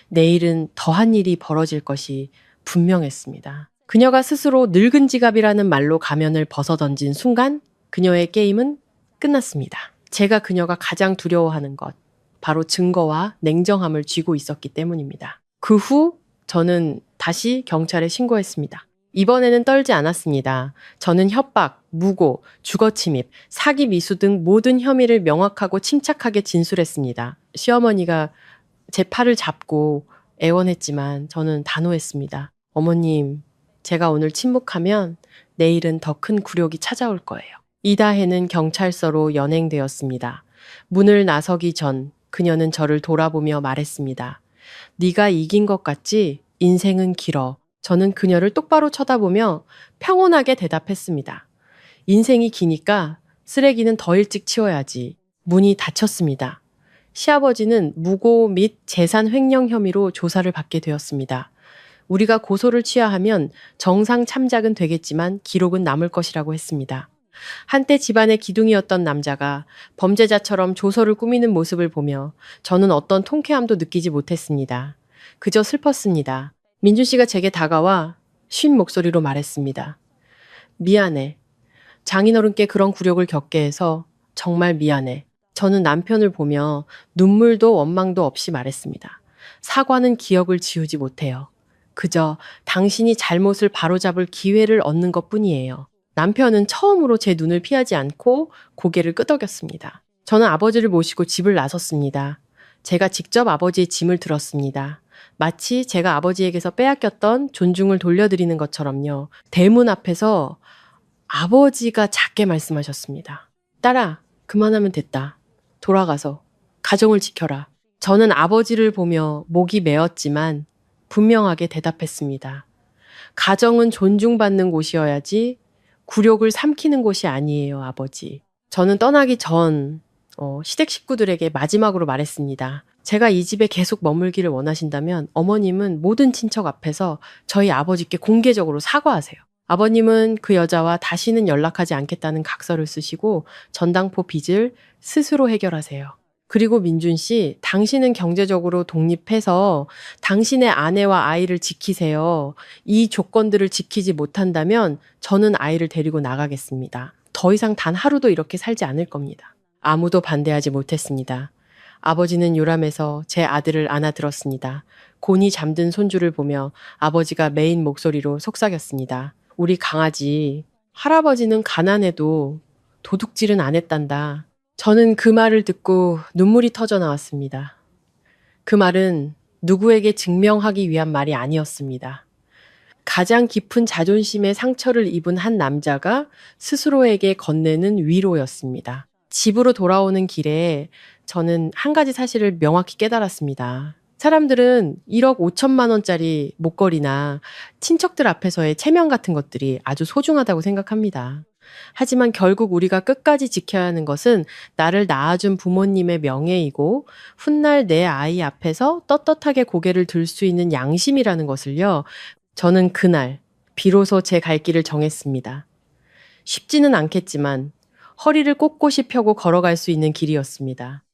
내일은 더한 일이 벌어질 것이 분명했습니다. 그녀가 스스로 늙은 지갑이라는 말로 가면을 벗어던진 순간 그녀의 게임은 끝났습니다. 제가 그녀가 가장 두려워하는 것, 바로 증거와 냉정함을 쥐고 있었기 때문입니다. 그 후 저는 다시 경찰에 신고했습니다. 이번에는 떨지 않았습니다. 저는 협박, 무고, 주거침입, 사기 미수 등 모든 혐의를 명확하고 침착하게 진술했습니다. 시어머니가 제 팔을 잡고 애원했지만 저는 단호했습니다. 어머님, 제가 오늘 침묵하면 내일은 더 큰 굴욕이 찾아올 거예요. 이다혜는 경찰서로 연행되었습니다. 문을 나서기 전 그녀는 저를 돌아보며 말했습니다. 네가 이긴 것 같지? 인생은 길어. 저는 그녀를 똑바로 쳐다보며 평온하게 대답했습니다. 인생이 기니까 쓰레기는 더 일찍 치워야지. 문이 닫혔습니다. 시아버지는 무고 및 재산 횡령 혐의로 조사를 받게 되었습니다. 우리가 고소를 취하하면 정상 참작은 되겠지만 기록은 남을 것이라고 했습니다. 한때 집안의 기둥이었던 남자가 범죄자처럼 조서를 꾸미는 모습을 보며 저는 어떤 통쾌함도 느끼지 못했습니다. 그저 슬펐습니다. 민준 씨가 제게 다가와 쉰 목소리로 말했습니다. 미안해. 장인어른께 그런 굴욕을 겪게 해서 정말 미안해. 저는 남편을 보며 눈물도 원망도 없이 말했습니다. 사과는 기억을 지우지 못해요. 그저 당신이 잘못을 바로잡을 기회를 얻는 것뿐이에요. 남편은 처음으로 제 눈을 피하지 않고 고개를 끄덕였습니다. 저는 아버지를 모시고 집을 나섰습니다. 제가 직접 아버지의 짐을 들었습니다. 마치 제가 아버지에게서 빼앗겼던 존중을 돌려드리는 것처럼요. 대문 앞에서 아버지가 작게 말씀하셨습니다. 딸아, 그만하면 됐다. 돌아가서 가정을 지켜라. 저는 아버지를 보며 목이 메었지만 분명하게 대답했습니다. 가정은 존중받는 곳이어야지 굴욕을 삼키는 곳이 아니에요, 아버지. 저는 떠나기 전 시댁 식구들에게 마지막으로 말했습니다. 제가 이 집에 계속 머물기를 원하신다면 어머님은 모든 친척 앞에서 저희 아버지께 공개적으로 사과하세요. 아버님은 그 여자와 다시는 연락하지 않겠다는 각서를 쓰시고 전당포 빚을 스스로 해결하세요. 그리고 민준 씨, 당신은 경제적으로 독립해서 당신의 아내와 아이를 지키세요. 이 조건들을 지키지 못한다면 저는 아이를 데리고 나가겠습니다. 더 이상 단 하루도 이렇게 살지 않을 겁니다. 아무도 반대하지 못했습니다. 아버지는 요람해서 제 아들을 안아들었습니다. 곤히 잠든 손주를 보며 아버지가 메인 목소리로 속삭였습니다. 우리 강아지, 할아버지는 가난해도 도둑질은 안 했단다. 저는 그 말을 듣고 눈물이 터져 나왔습니다. 그 말은 누구에게 증명하기 위한 말이 아니었습니다. 가장 깊은 자존심의 상처를 입은 한 남자가 스스로에게 건네는 위로였습니다. 집으로 돌아오는 길에 저는 한 가지 사실을 명확히 깨달았습니다. 사람들은 1억 5천만 원짜리 목걸이나 친척들 앞에서의 체면 같은 것들이 아주 소중하다고 생각합니다. 하지만 결국 우리가 끝까지 지켜야 하는 것은 나를 낳아준 부모님의 명예이고 훗날 내 아이 앞에서 떳떳하게 고개를 들 수 있는 양심이라는 것을요. 저는 그날 비로소 제 갈 길을 정했습니다. 쉽지는 않겠지만 허리를 꼿꼿이 펴고 걸어갈 수 있는 길이었습니다.